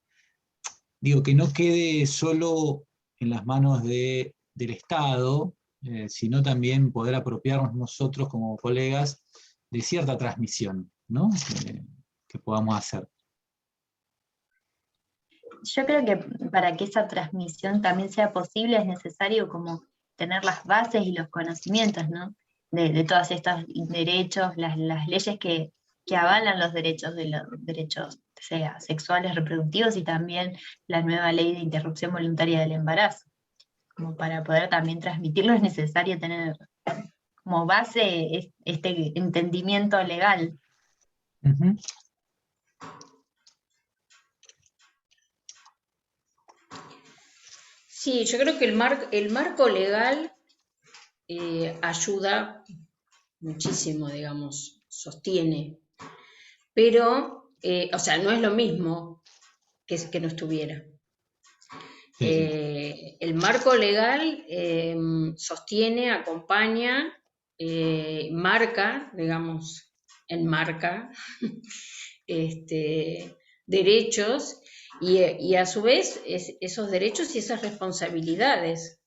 digo que no quede solo en las manos del Estado, sino también poder apropiarnos nosotros como colegas de cierta transmisión, ¿no? Que podamos hacer. Yo creo que para que esa transmisión también sea posible es necesario como tener las bases y los conocimientos, ¿no? De todos estos derechos, las leyes que avalan los derechos, sea sexuales, reproductivos, y también la nueva ley de interrupción voluntaria del embarazo. Como para poder también transmitirlo es necesario tener como base este entendimiento legal. Uh-huh. Sí, yo creo que el marco legal ayuda muchísimo, digamos, sostiene, pero, o sea, no es lo mismo que no estuviera. Sí. El marco legal sostiene, acompaña, marca, digamos, enmarca derechos y a su vez esos derechos y esas responsabilidades.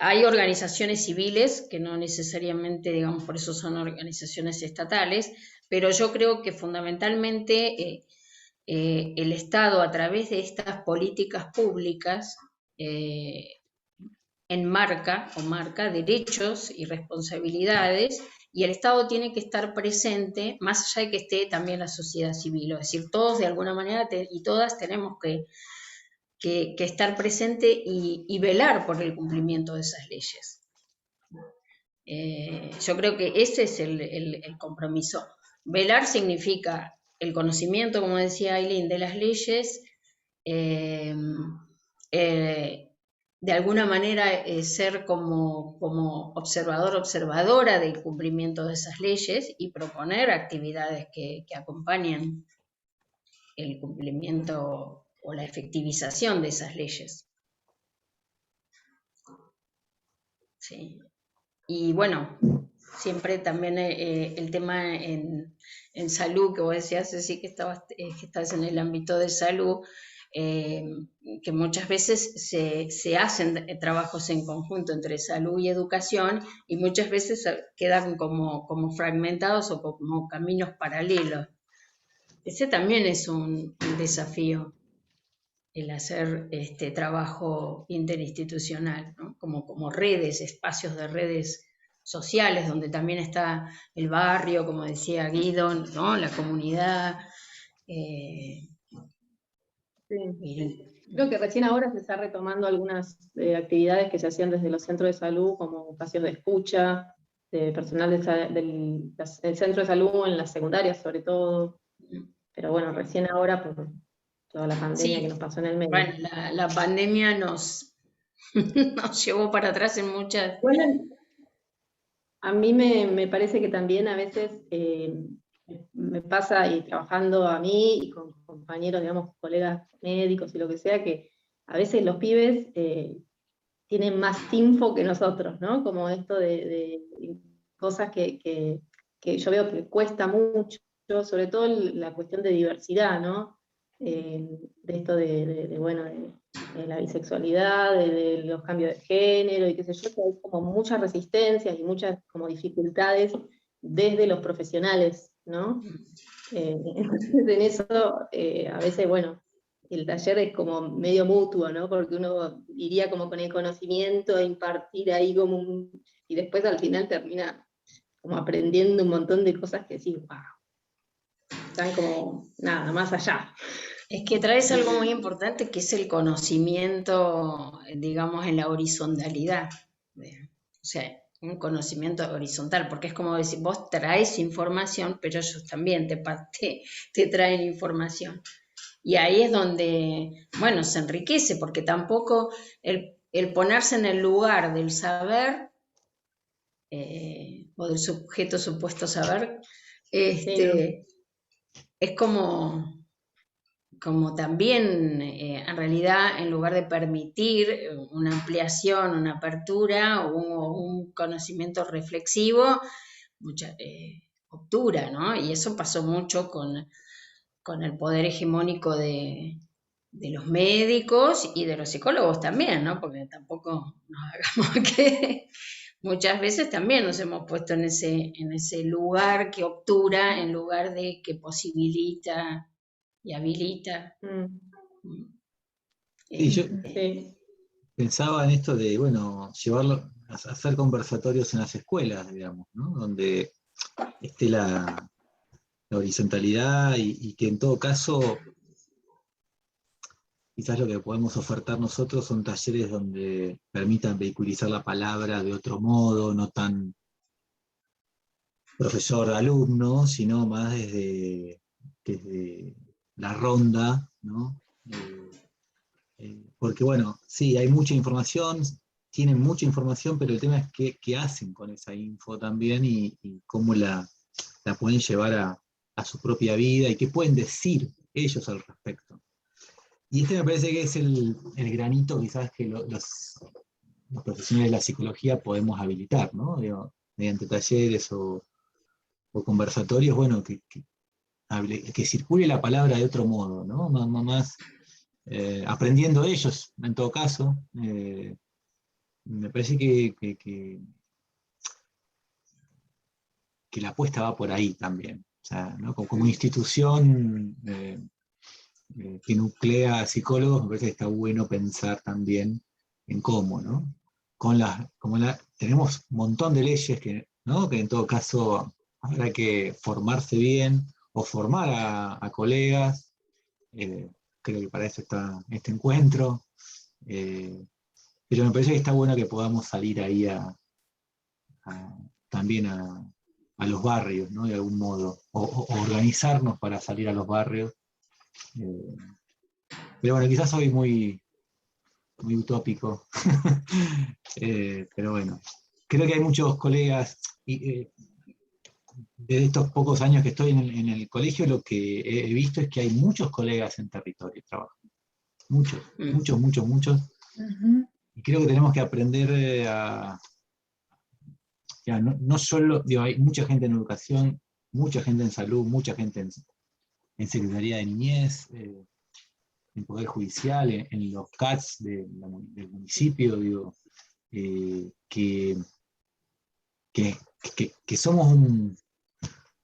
Hay organizaciones civiles que no necesariamente, digamos, por eso son organizaciones estatales, pero yo creo que fundamentalmente el Estado, a través de estas políticas públicas, marca derechos y responsabilidades, y el Estado tiene que estar presente, más allá de que esté también la sociedad civil, es decir, todos de alguna manera y todas tenemos que estar presente y velar por el cumplimiento de esas leyes. Yo creo que ese es el compromiso. Velar significa el conocimiento, como decía Aileen, de las leyes, de alguna manera ser como observadora del cumplimiento de esas leyes y proponer actividades que acompañen el cumplimiento o la efectivización de esas leyes. Sí. Y bueno, siempre también el tema en salud, que vos decías, sí, que estás en el ámbito de salud, que muchas veces se hacen trabajos en conjunto entre salud y educación, y muchas veces quedan como fragmentados o como caminos paralelos. Ese también es un desafío, el hacer trabajo interinstitucional, ¿no? Como redes, espacios de redes sociales, donde también está el barrio, como decía Guido, ¿no? La comunidad. Sí. Creo que recién ahora se está retomando algunas actividades que se hacían desde los centros de salud, como espacios de escucha, de personal del centro de salud, en las secundarias sobre todo. Pero bueno, recién ahora por toda la pandemia que nos pasó en el medio. Bueno, la pandemia nos llevó para atrás en muchas... Bueno, a mí me parece que también a veces me pasa y trabajando a mí y con compañeros, digamos, colegas médicos y lo que sea, que a veces los pibes tienen más info que nosotros, ¿no? Como esto de cosas que yo veo que cuesta mucho, sobre todo la cuestión de diversidad, ¿no? De esto bueno, de la bisexualidad, de los cambios de género, y qué sé yo, que hay como muchas resistencias y muchas como dificultades desde los profesionales, ¿no? Entonces en eso, a veces, bueno, el taller es como medio mutuo, ¿no? Porque uno iría como con el conocimiento a impartir ahí y después al final termina como aprendiendo un montón de cosas que sí, wow, están como, nada, más allá. Es que traes algo muy importante que es el conocimiento, digamos, en la horizontalidad. O sea, un conocimiento horizontal, porque es como decir, vos traes información, pero ellos también te traen información. Y ahí es donde, bueno, se enriquece, porque tampoco el ponerse en el lugar del saber, o del sujeto supuesto saber, Sí, es como también, en realidad, en lugar de permitir una ampliación, una apertura o un conocimiento reflexivo, mucha obtura, ¿no? Y eso pasó mucho con el poder hegemónico de los médicos y de los psicólogos también, ¿no? Porque tampoco nos hagamos que muchas veces también nos hemos puesto en ese lugar que obtura en lugar de que posibilita y habilita. Sí, yo sí. pensaba en esto de, bueno, llevarlo, hacer conversatorios en las escuelas, digamos, ¿no? Donde esté la horizontalidad y que en todo caso, quizás lo que podemos ofertar nosotros son talleres donde permitan vehiculizar la palabra de otro modo, no tan profesor-alumno, sino más desde la ronda, ¿no? Porque bueno, sí, hay mucha información, tienen mucha información, pero el tema es qué hacen con esa info también y cómo la pueden llevar a su propia vida y qué pueden decir ellos al respecto. Y este me parece que es el granito quizás que los profesionales de la psicología podemos habilitar, ¿no? Digo, mediante talleres o conversatorios, bueno, que circule la palabra de otro modo, ¿no? Más aprendiendo ellos, en todo caso. Me parece que la apuesta va por ahí también. O sea, ¿no? Como institución que nuclea a psicólogos, me parece que está bueno pensar también en cómo, ¿no? Tenemos un montón de leyes ¿no? Que en todo caso habrá que formarse bien o formar a colegas. Creo que para eso está este encuentro. Pero me parece que está bueno que podamos salir ahí también a los barrios, ¿no? De algún modo, o organizarnos para salir a los barrios. Pero bueno, quizás soy muy utópico. Pero bueno, creo que hay muchos colegas, de estos pocos años que estoy en el colegio, lo que he visto es que hay muchos colegas en territorio trabajando. Muchos, muchos, muchos, muchos. Y creo que tenemos que aprender ya, no solo, digo, hay mucha gente en educación, mucha gente en salud, mucha gente en Secretaría de Niñez, en Poder Judicial, en los CATS del municipio, digo, que somos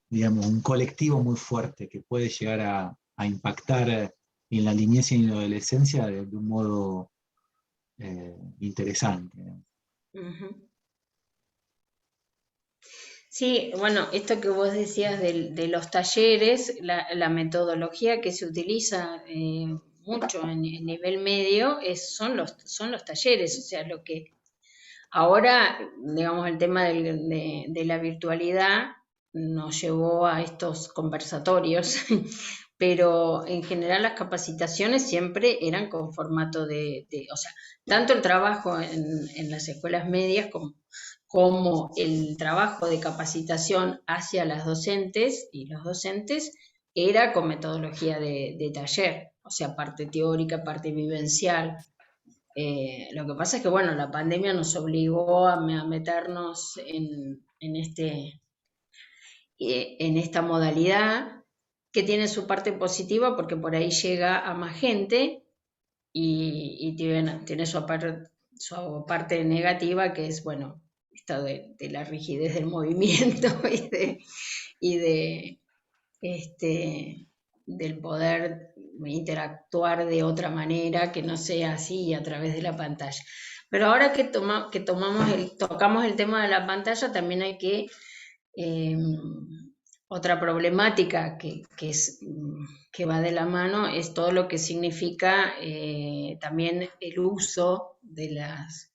digamos, un colectivo muy fuerte que puede llegar a impactar en la niñez y en la adolescencia de un modo interesante. Sí, bueno, esto que vos decías de los talleres, la metodología que se utiliza mucho en nivel medio son los talleres, o sea, lo que ahora, digamos, el tema de la virtualidad nos llevó a estos conversatorios, pero en general las capacitaciones siempre eran con formato o sea, tanto el trabajo en las escuelas medias como el trabajo de capacitación hacia las docentes y los docentes era con metodología de taller, o sea, parte teórica, parte vivencial. Lo que pasa es que, bueno, la pandemia nos obligó a meternos en esta modalidad, que tiene su parte positiva porque por ahí llega a más gente y tiene su parte negativa, que es, bueno, esto de la rigidez del movimiento del poder interactuar de otra manera que no sea así a través de la pantalla. Pero ahora que tocamos el tema de la pantalla, también hay que otra problemática que va de la mano es todo lo que significa también el uso de las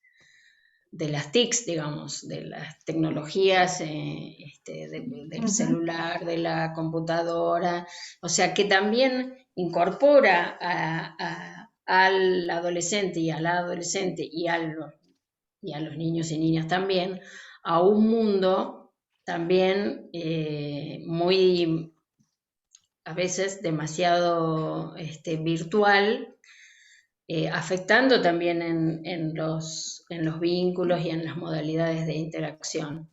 TICs, digamos, de las tecnologías del celular, de la computadora, o sea, que también incorpora al adolescente y a la adolescente y a los niños y niñas también a un mundo también muy, a veces demasiado virtual, afectando también en los vínculos y en las modalidades de interacción.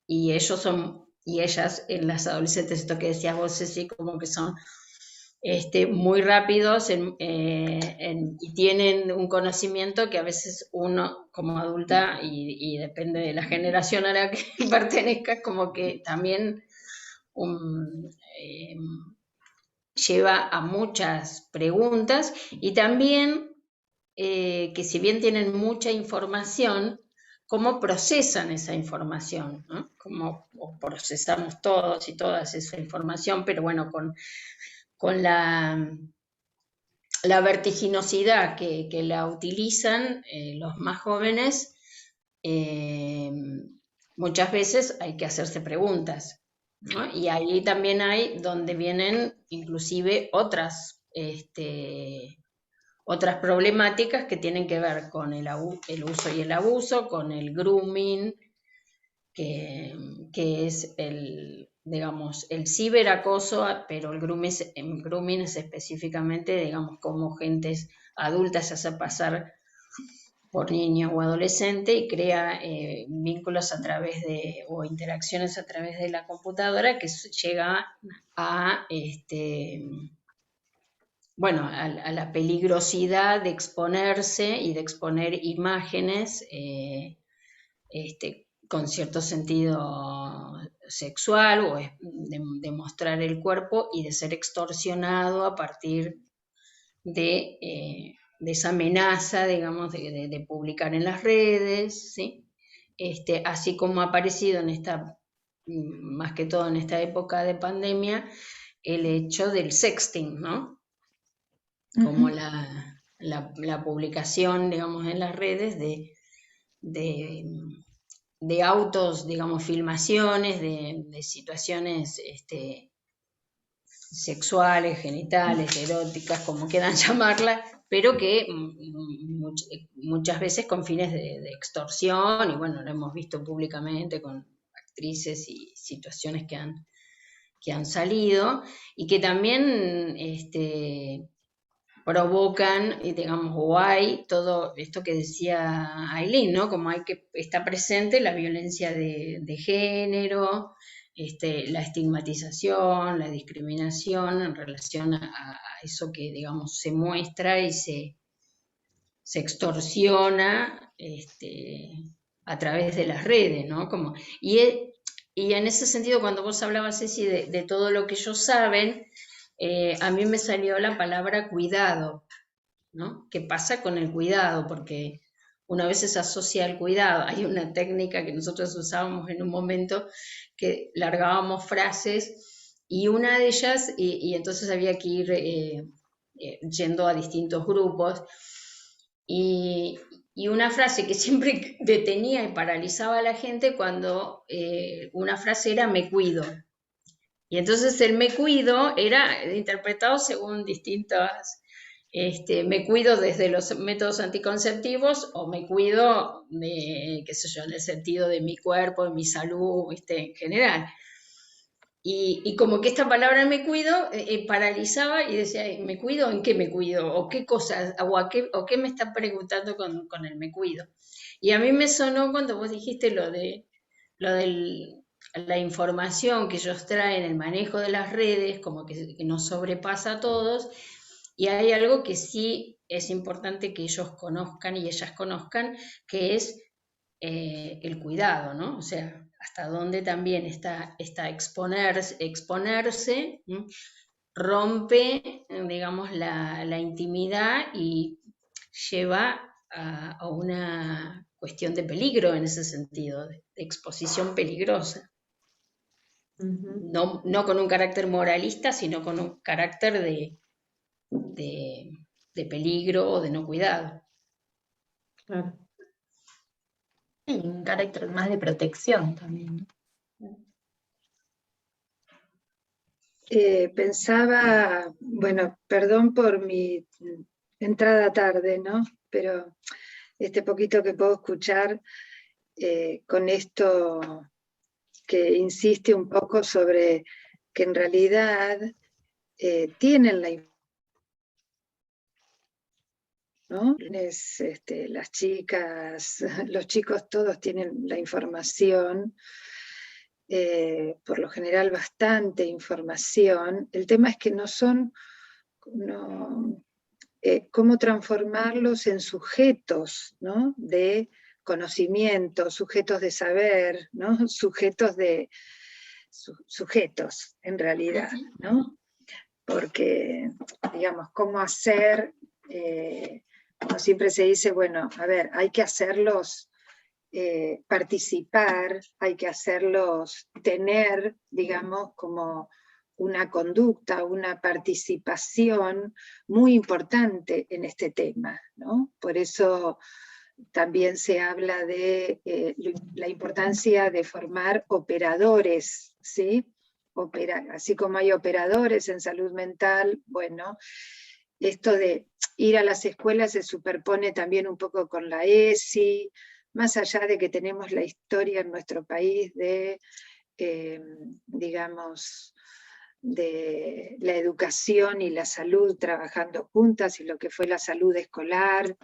Y ellas, en las adolescentes, esto que decías vos, Ceci, como que son muy rápidos y tienen un conocimiento que a veces uno como adulta, y depende de la generación a la que pertenezca, como que también lleva a muchas preguntas, y también que si bien tienen mucha información, cómo procesan esa información, ¿no? Cómo procesamos todos y todas esa información, pero bueno, con la vertiginosidad que la utilizan los más jóvenes, muchas veces hay que hacerse preguntas, ¿no? Y ahí también hay donde vienen inclusive otras problemáticas que tienen que ver con el uso y el abuso, con el grooming, que es digamos, el ciberacoso, pero el grooming es específicamente, digamos, como gentes adultas se hace pasar por niño o adolescente y crea vínculos o interacciones a través de la computadora que llega a la peligrosidad de exponerse y de exponer imágenes con cierto sentido sexual o de mostrar el cuerpo y de ser extorsionado a partir de esa amenaza, digamos, de publicar en las redes, ¿sí? Así como ha aparecido más que todo en esta época de pandemia, el hecho del sexting, ¿no? Como la publicación, digamos, en las redes de autos, digamos, filmaciones de situaciones sexuales, genitales, eróticas, como quieran llamarla, pero que muchas veces con fines de extorsión, y bueno, lo hemos visto públicamente con actrices y situaciones que han salido, y que también provocan, digamos, o hay todo esto que decía Ailín, ¿no? Como está presente la violencia de género, la estigmatización, la discriminación en relación a eso que, digamos, se muestra y se extorsiona a través de las redes, ¿no? Y en ese sentido, cuando vos hablabas, Ceci, de todo lo que ellos saben, a mí me salió la palabra cuidado, ¿no? ¿Qué pasa con el cuidado? Porque una vez se asocia al cuidado. Hay una técnica que nosotros usábamos en un momento que largábamos frases y una de ellas, y entonces había que ir yendo a distintos grupos, y una frase que siempre detenía y paralizaba a la gente cuando una frase era "me cuido". Y entonces el "me cuido" era interpretado según distintas me cuido desde los métodos anticonceptivos o me cuido de, qué sé yo, en el sentido de mi cuerpo, de mi salud, en general. Y como que esta palabra me cuido paralizaba y decía, ¿me cuido? ¿En qué me cuido? ¿O qué cosas? ¿O qué me está preguntando con el me cuido? Y a mí me sonó cuando vos dijiste lo de la información que ellos traen, el manejo de las redes, como que nos sobrepasa a todos. Y hay algo que sí es importante que ellos conozcan y ellas conozcan, que es el cuidado, ¿no? O sea, hasta dónde también está exponerse, rompe, digamos, la intimidad y lleva a una cuestión de peligro en ese sentido, de exposición peligrosa. No con un carácter moralista, sino con un carácter de peligro o de no cuidado. Claro. Y un carácter más de protección también, ¿no? Pensaba, bueno, perdón por mi entrada tarde, ¿no? Pero este poquito que puedo escuchar con esto que insiste un poco sobre que en realidad tienen la información, ¿no? Las chicas, los chicos, todos tienen la información, por lo general bastante información. El tema es que no son, cómo transformarlos en sujetos, ¿no? De conocimiento, sujetos de saber, ¿no? Sujetos en realidad, ¿no? Porque, digamos, cómo hacer, como siempre se dice, bueno, a ver, hay que hacerlos participar, hay que hacerlos tener, digamos, como una conducta, una participación muy importante en este tema, ¿no? Por eso también se habla de la importancia de formar operadores, ¿sí? Así como hay operadores en salud mental, bueno, esto de ir a las escuelas se superpone también un poco con la ESI, más allá de que tenemos la historia en nuestro país de, digamos, de la educación y la salud trabajando juntas, y lo que fue la salud escolar,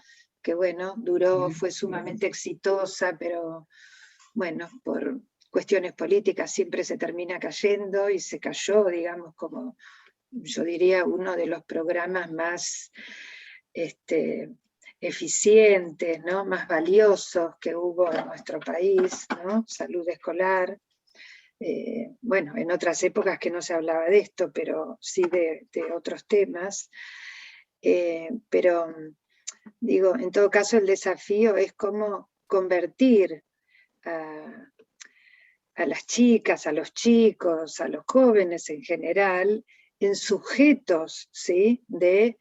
que bueno, fue sumamente exitosa, pero bueno, por cuestiones políticas siempre se termina cayendo, y se cayó, digamos, como yo diría, uno de los programas más eficientes, ¿no? Más valiosos que hubo en nuestro país, ¿no? Salud escolar. Bueno, en otras épocas que no se hablaba de esto, pero sí de otros temas. Pero digo, en todo caso el desafío es cómo convertir a las chicas, a los chicos, a los jóvenes en general, en sujetos, ¿sí? Del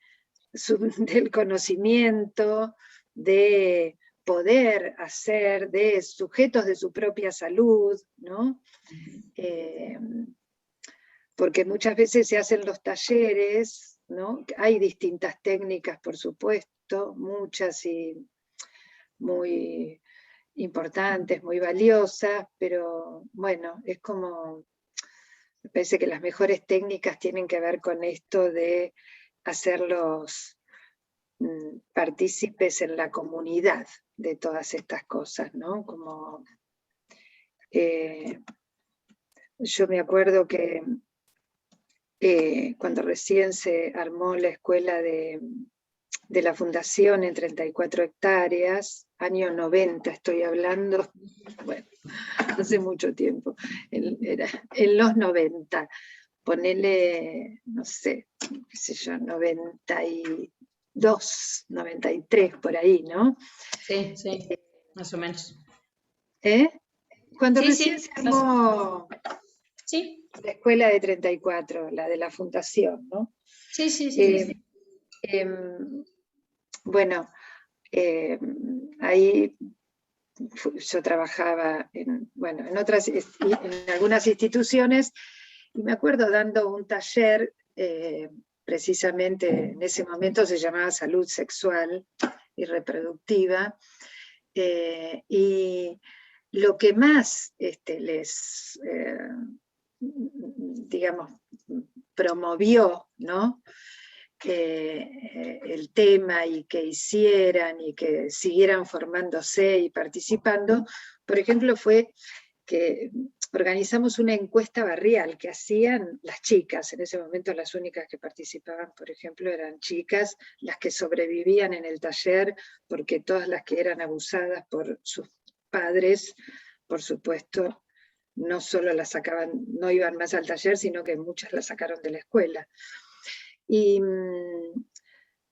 conocimiento, de poder hacer, de sujetos de su propia salud, ¿no? Porque muchas veces se hacen los talleres, ¿no? Hay distintas técnicas, por supuesto, muchas y muy importantes, muy valiosas, pero bueno, es como, me parece que las mejores técnicas tienen que ver con esto de hacerlos partícipes en la comunidad de todas estas cosas, ¿no? Como, yo me acuerdo que cuando recién se armó la escuela de la fundación en 34 hectáreas, año 90 estoy hablando, bueno, hace mucho tiempo, en los 90, ponele, no sé, qué sé yo, 92, 93, por ahí, ¿no? Sí, sí, más o menos. Cuando Sí, recién sí, se armó sí, la escuela de 34, la de la fundación, ¿no? sí, sí, sí. Bueno, ahí yo trabajaba en algunas instituciones, y me acuerdo dando un taller precisamente en ese momento se llamaba salud sexual y reproductiva, y lo que más les, digamos, promovió, ¿no?, el tema y que hicieran y que siguieran formándose y participando, por ejemplo, fue que organizamos una encuesta barrial que hacían las chicas. En ese momento las únicas que participaban, por ejemplo, eran chicas, las que sobrevivían en el taller, porque todas las que eran abusadas por sus padres, por supuesto, no solo las sacaban, no iban más al taller, sino que muchas las sacaron de la escuela.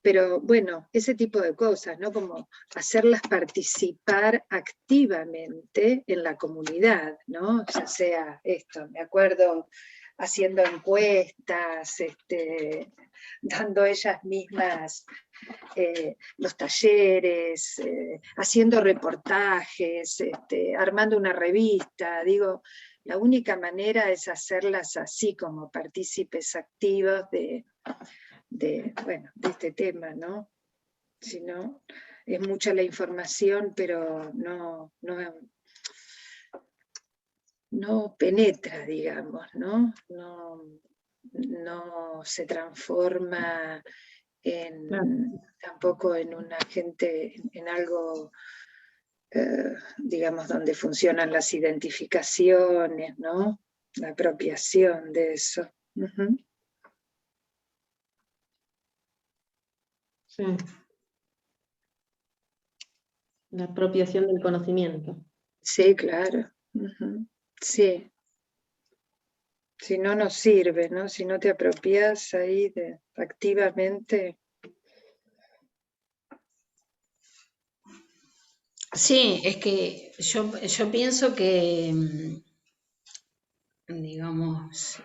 Pero bueno, ese tipo de cosas, ¿no? Como hacerlas participar activamente en la comunidad, ¿no? Ya sea esto, me acuerdo haciendo encuestas, dando ellas mismas los talleres, haciendo reportajes, armando una revista. Digo, la única manera es hacerlas así, como partícipes activos de este tema, ¿no? Si no, es mucha la información, pero no penetra, digamos, ¿no? No se transforma tampoco en un agente, en algo, digamos, donde funcionan las identificaciones, ¿no? La apropiación de eso. Uh-huh. Sí. La apropiación del conocimiento. Sí, claro. Uh-huh. Sí. Si no, no sirve, ¿no? Si no te apropias ahí activamente. Sí, es que yo pienso que, digamos,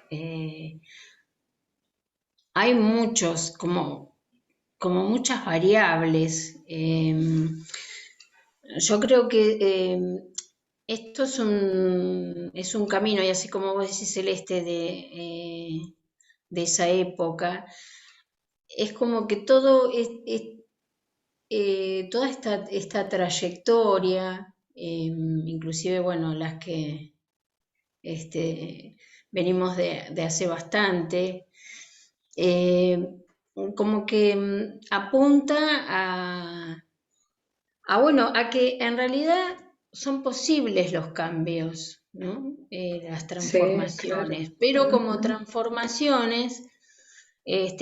hay muchos, como muchas variables. Yo creo que esto es un camino, y así como vos decís, Celeste, de esa época, es como que todo toda esta trayectoria, inclusive, bueno, las que venimos de hace bastante, como que apunta bueno, a que en realidad son posibles los cambios, ¿no? Las transformaciones, Sí, claro. pero como transformaciones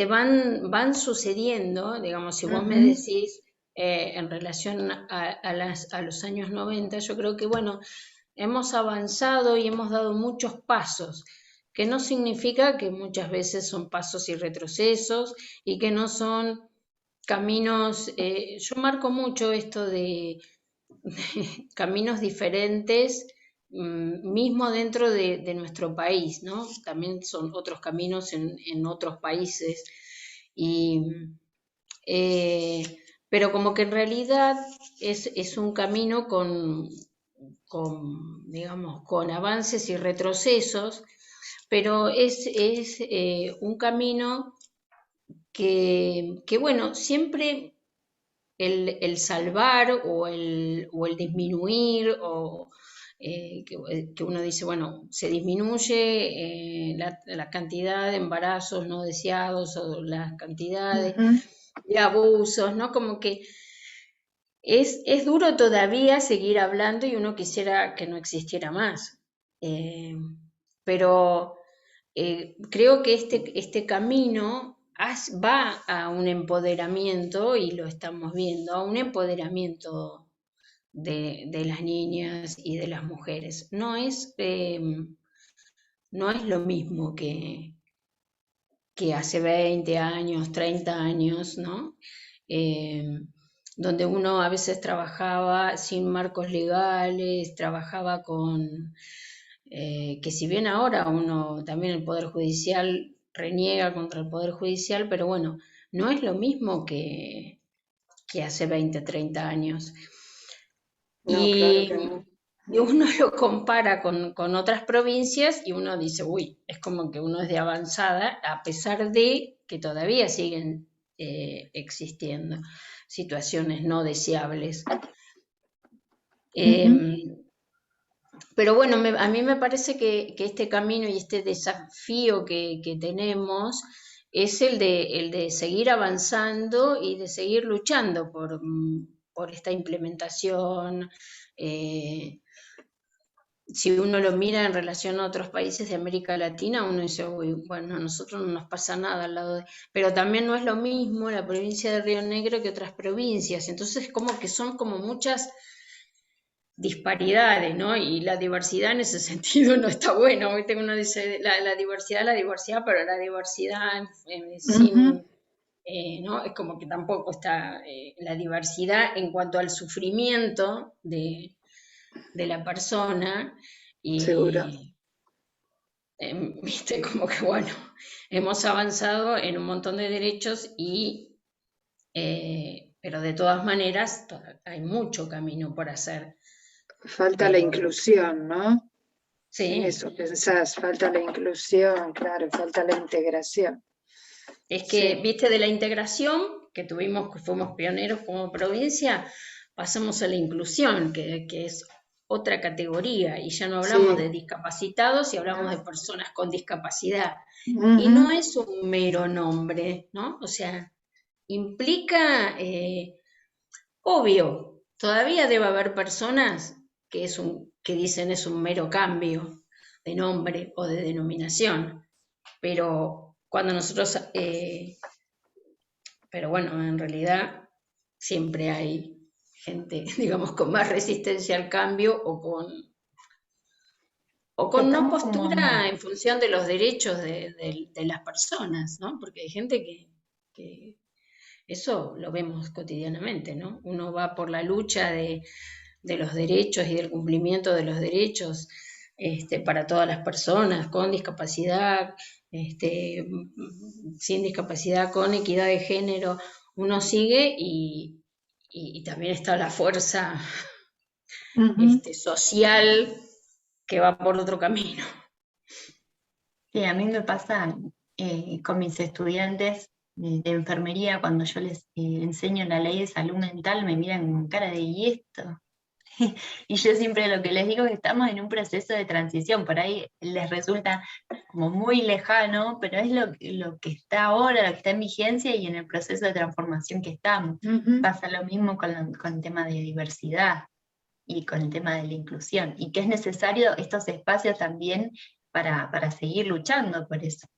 van sucediendo, digamos, si vos me decís en relación a los años 90, yo creo que, bueno, hemos avanzado y hemos dado muchos pasos, que no significa que muchas veces son pasos y retrocesos y que no son caminos. Yo marco mucho esto de caminos diferentes, mismo dentro de nuestro país, ¿no? También son otros caminos en otros países, pero como que en realidad es un camino digamos, con avances y retrocesos, pero es un camino que bueno, siempre el salvar o el disminuir, o que uno dice, bueno, se disminuye la cantidad de embarazos no deseados o la cantidad de abusos, ¿no? Como que es duro todavía seguir hablando y uno quisiera que no existiera más. Pero creo que este camino va a un empoderamiento, y lo estamos viendo, a un empoderamiento de las niñas y de las mujeres. No es lo mismo que hace 20 años, 30 años, ¿no? Donde uno a veces trabajaba sin marcos legales, trabajaba con, que si bien ahora uno, también el Poder Judicial reniega contra el Poder Judicial, pero bueno, no es lo mismo que hace 20, 30 años. No, claro que no. Y uno lo compara con otras provincias y uno dice, uy, es como que uno es de avanzada, a pesar de que todavía siguen existiendo situaciones no deseables. Pero bueno, a mí me parece que este camino y este desafío que tenemos es el de seguir avanzando y de seguir luchando por esta implementación. Si uno lo mira en relación a otros países de América Latina, uno dice, uy, bueno, a nosotros no nos pasa nada al lado de... Pero también no es lo mismo la provincia de Río Negro que otras provincias. Entonces, como que son como muchas disparidades, ¿no? Y la diversidad en ese sentido no está bueno. ¿Viste? Uno dice la diversidad, pero la diversidad sin... ¿no? Es como que tampoco está la diversidad en cuanto al sufrimiento de la persona. Y Seguro. viste, como que bueno, hemos avanzado en un montón de derechos pero de todas maneras hay mucho camino por hacer. Falta la inclusión, ¿no? Sí. En eso pensás, falta la inclusión, claro, falta la integración. Es que, Sí. viste, de la integración que fuimos pioneros como provincia, pasamos a la inclusión, que es otra categoría, y ya no hablamos de discapacitados y hablamos de personas con discapacidad. Y no es un mero nombre, ¿no? O sea, implica, obvio, todavía debe haber personas que dicen es un mero cambio de nombre o de denominación, pero cuando nosotros, pero bueno, en realidad siempre hay gente, digamos, con más resistencia al cambio o con no postura en función de los derechos de las personas, ¿no? Porque hay gente que eso lo vemos cotidianamente, ¿no? Uno va por la lucha de los derechos y del cumplimiento de los derechos para todas las personas con discapacidad, sin discapacidad, con equidad de género. Uno sigue y también está la fuerza social que va por otro camino. Sí, a mí me pasa con mis estudiantes de enfermería, cuando yo les enseño la ley de salud mental, me miran con cara de ¿y esto? Y yo siempre lo que les digo es que estamos en un proceso de transición, por ahí les resulta como muy lejano, pero es lo que está ahora, lo que está en vigencia y en el proceso de transformación que estamos. Pasa lo mismo con el tema de diversidad y con el tema de la inclusión, y que es necesario estos espacios también para seguir luchando por eso.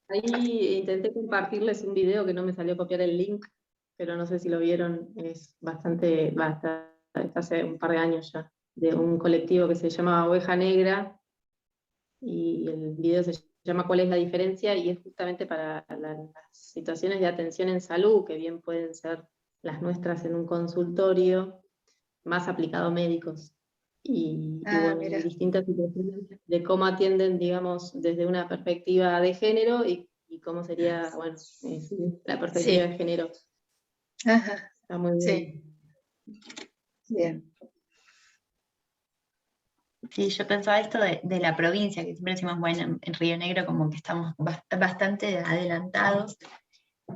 Ahí intenté compartirles un video que no me salió copiar el link, pero no sé si lo vieron, es bastante, está hace un par de años ya, de un colectivo que se llama Oveja Negra, y el video se llama ¿Cuál es la diferencia? Y es justamente para las situaciones de atención en salud, que bien pueden ser las nuestras en un consultorio, más aplicado a médicos. Y bueno, distintas situaciones de cómo atienden, digamos, desde una perspectiva de género y cómo sería, bueno, la perspectiva de género. Ajá. Está muy bien. Bien. Sí, yo pensaba esto de la provincia, que siempre decimos, bueno, en Río Negro como que estamos bastante adelantados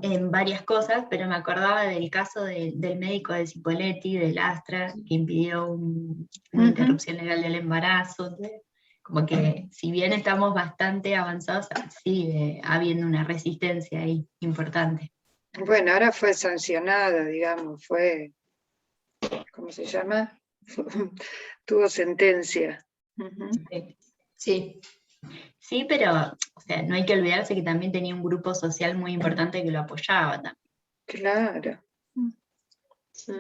en varias cosas, pero me acordaba del caso del médico de Cipolletti, del Astra, que impidió una interrupción legal del embarazo, como que si bien estamos bastante avanzados, sigue habiendo una resistencia ahí importante. Bueno, ahora fue sancionado, digamos, fue, ¿cómo se llama? Tuvo sentencia. Sí. Sí, pero o sea, no hay que olvidarse que también tenía un grupo social muy importante que lo apoyaba también. Claro. Sí.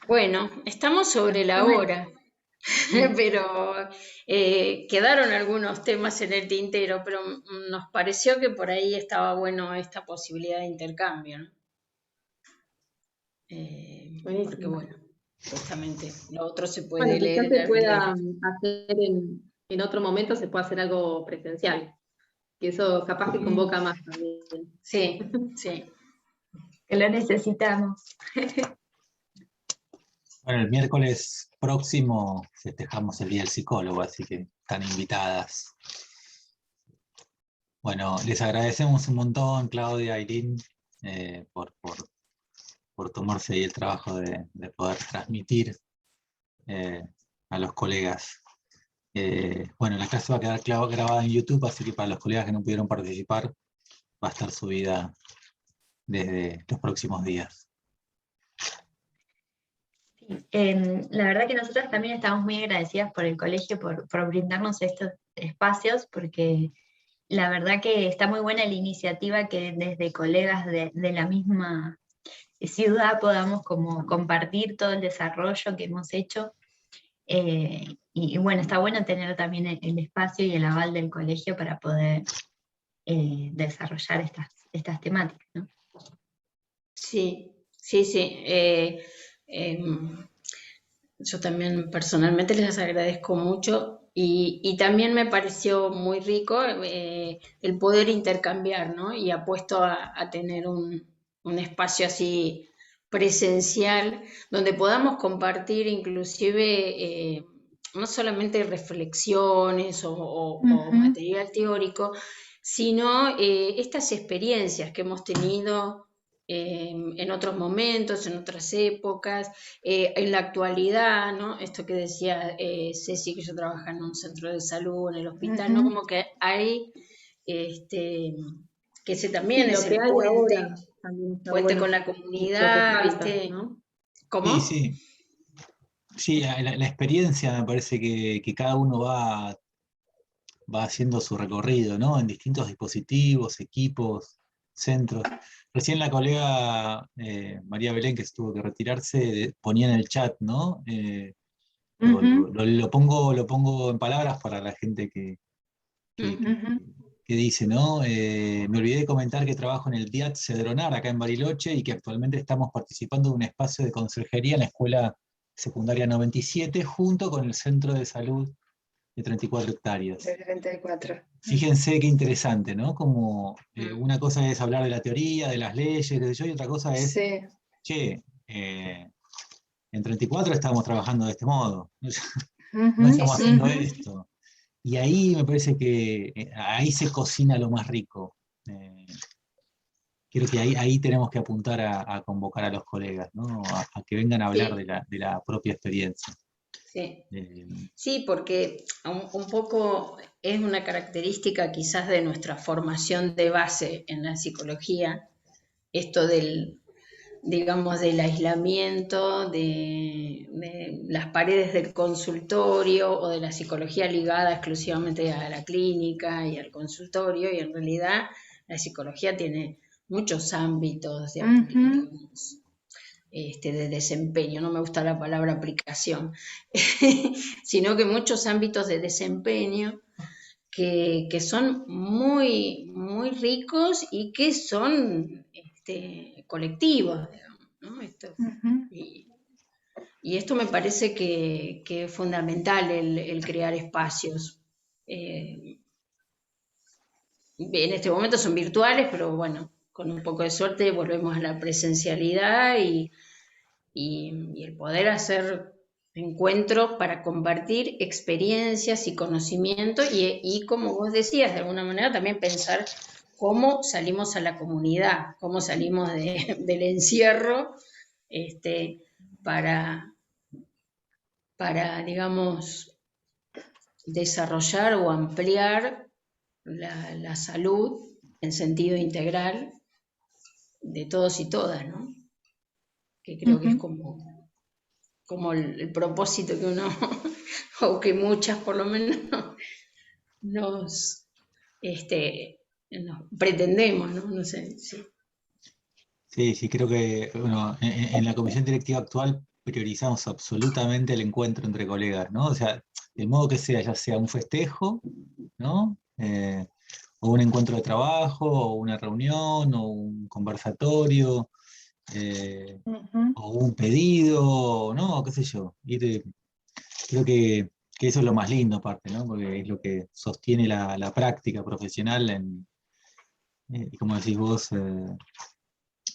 Bueno, estamos sobre la hora, pero quedaron algunos temas en el tintero, pero nos pareció que por ahí estaba bueno esta posibilidad de intercambio, ¿no? Porque bueno, justamente lo otro se puede leer quizás en se pueda hacer en otro momento, se puede hacer algo presencial, que eso capaz que convoca más también. Sí, sí. Que lo necesitamos. Bueno, el miércoles próximo festejamos el Día del Psicólogo, así que están invitadas. Bueno, les agradecemos un montón, Claudia, Ailín, por tomarse ahí el trabajo de poder transmitir a los colegas. Bueno, la clase va a quedar grabada en YouTube, así que para los colegas que no pudieron participar, va a estar subida desde los próximos días. La verdad que nosotros también estamos muy agradecidas por el colegio, por brindarnos estos espacios, porque la verdad que está muy buena la iniciativa que desde colegas de la misma ciudad podamos como compartir todo el desarrollo que hemos hecho. Y bueno, está bueno tener también el espacio y el aval del colegio para poder desarrollar estas temáticas, ¿no? Sí, sí, sí. Yo también personalmente les agradezco mucho y también me pareció muy rico el poder intercambiar, ¿no? Y apuesto a tener un espacio así presencial donde podamos compartir inclusive no solamente reflexiones o material teórico, sino estas experiencias que hemos tenido en otros momentos, en otras épocas, en la actualidad, ¿no? Esto que decía Ceci, que yo trabajo en un centro de salud, en el hospital, ¿no? Como que hay, que ese también Sí, es lo que el hay puente, ahora también está puente bueno, con la lo que comunidad, falta, ¿viste? ¿no? ¿Cómo? Sí, sí. Sí, la experiencia me parece que cada uno va haciendo su recorrido, ¿no? En distintos dispositivos, equipos, centros. Recién la colega María Belén, que tuvo que retirarse, ponía en el chat, ¿no? Lo pongo en palabras para la gente que dice, ¿no? Me olvidé de comentar que trabajo en el DIAT Cedronar, acá en Bariloche, y que actualmente estamos participando de un espacio de conserjería en la Escuela Secundaria 97, junto con el Centro de Salud de 34 hectáreas. De 34. Fíjense qué interesante, ¿no? Como una cosa es hablar de la teoría, de las leyes, qué sé yo, y otra cosa es, Sí. che, en 34 estamos trabajando de este modo, no Ujú, estamos haciendo ujú. esto. Y ahí me parece que ahí se cocina lo más rico. Creo que ahí tenemos que apuntar a convocar a los colegas, ¿no? A que vengan a hablar Sí, de la propia experiencia. sí. Eh, Sí, porque un poco es una característica quizás de nuestra formación de base en la psicología, esto digamos, del aislamiento, de las paredes del consultorio o de la psicología ligada exclusivamente a la clínica y al consultorio, y en realidad la psicología tiene muchos ámbitos digamos, de desempeño, no me gusta la palabra aplicación, sino que muchos ámbitos de desempeño que son muy, muy ricos y que son colectivos, digamos, ¿no? Y esto me parece que es fundamental el crear espacios. En este momento son virtuales, pero bueno, con un poco de suerte volvemos a la presencialidad y el poder hacer encuentros para compartir experiencias y conocimiento y como vos decías, de alguna manera también pensar cómo salimos a la comunidad, cómo salimos del encierro para, digamos, desarrollar o ampliar la salud en sentido integral de todos y todas, ¿no? Que creo que es como el propósito que uno, o que muchas por lo menos, nos, nos pretendemos, ¿no? No sé, sí. Sí, sí, creo que bueno, en la comisión directiva actual priorizamos absolutamente el encuentro entre colegas, ¿no? O sea, del modo que sea, ya sea un festejo, ¿no? O un encuentro de trabajo, o una reunión, o un conversatorio, o un pedido, ¿no? ¿Qué sé yo? Creo que eso es lo más lindo aparte, ¿no? Porque es lo que sostiene la práctica profesional y como decís vos,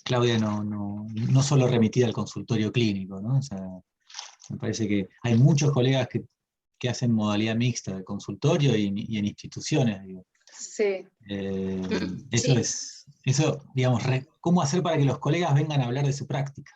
Claudia, no solo remitida al consultorio clínico, ¿no? O sea, Me parece que hay muchos colegas que hacen modalidad mixta de consultorio y en instituciones, digo. Sí. Eso, digamos, ¿cómo hacer para que los colegas vengan a hablar de su práctica?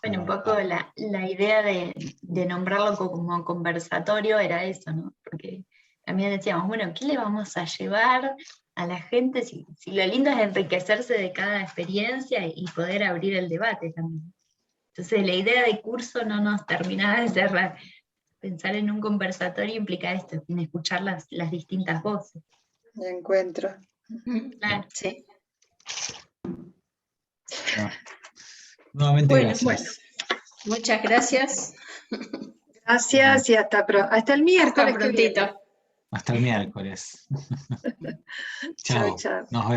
Bueno, un poco la idea de nombrarlo como conversatorio era eso, ¿no? Porque también decíamos, bueno, ¿qué le vamos a llevar a la gente si lo lindo es enriquecerse de cada experiencia y poder abrir el debate también? Entonces la idea de curso no nos terminaba de cerrar. Pensar en un conversatorio implica esto, en escuchar las distintas voces. De encuentro. Claro. Sí. Nuevamente, Bueno, gracias. Muchas gracias. Gracias y hasta el miércoles Hasta que viene. prontito. Hasta el miércoles. Chao, Chao. chao. Nos vemos.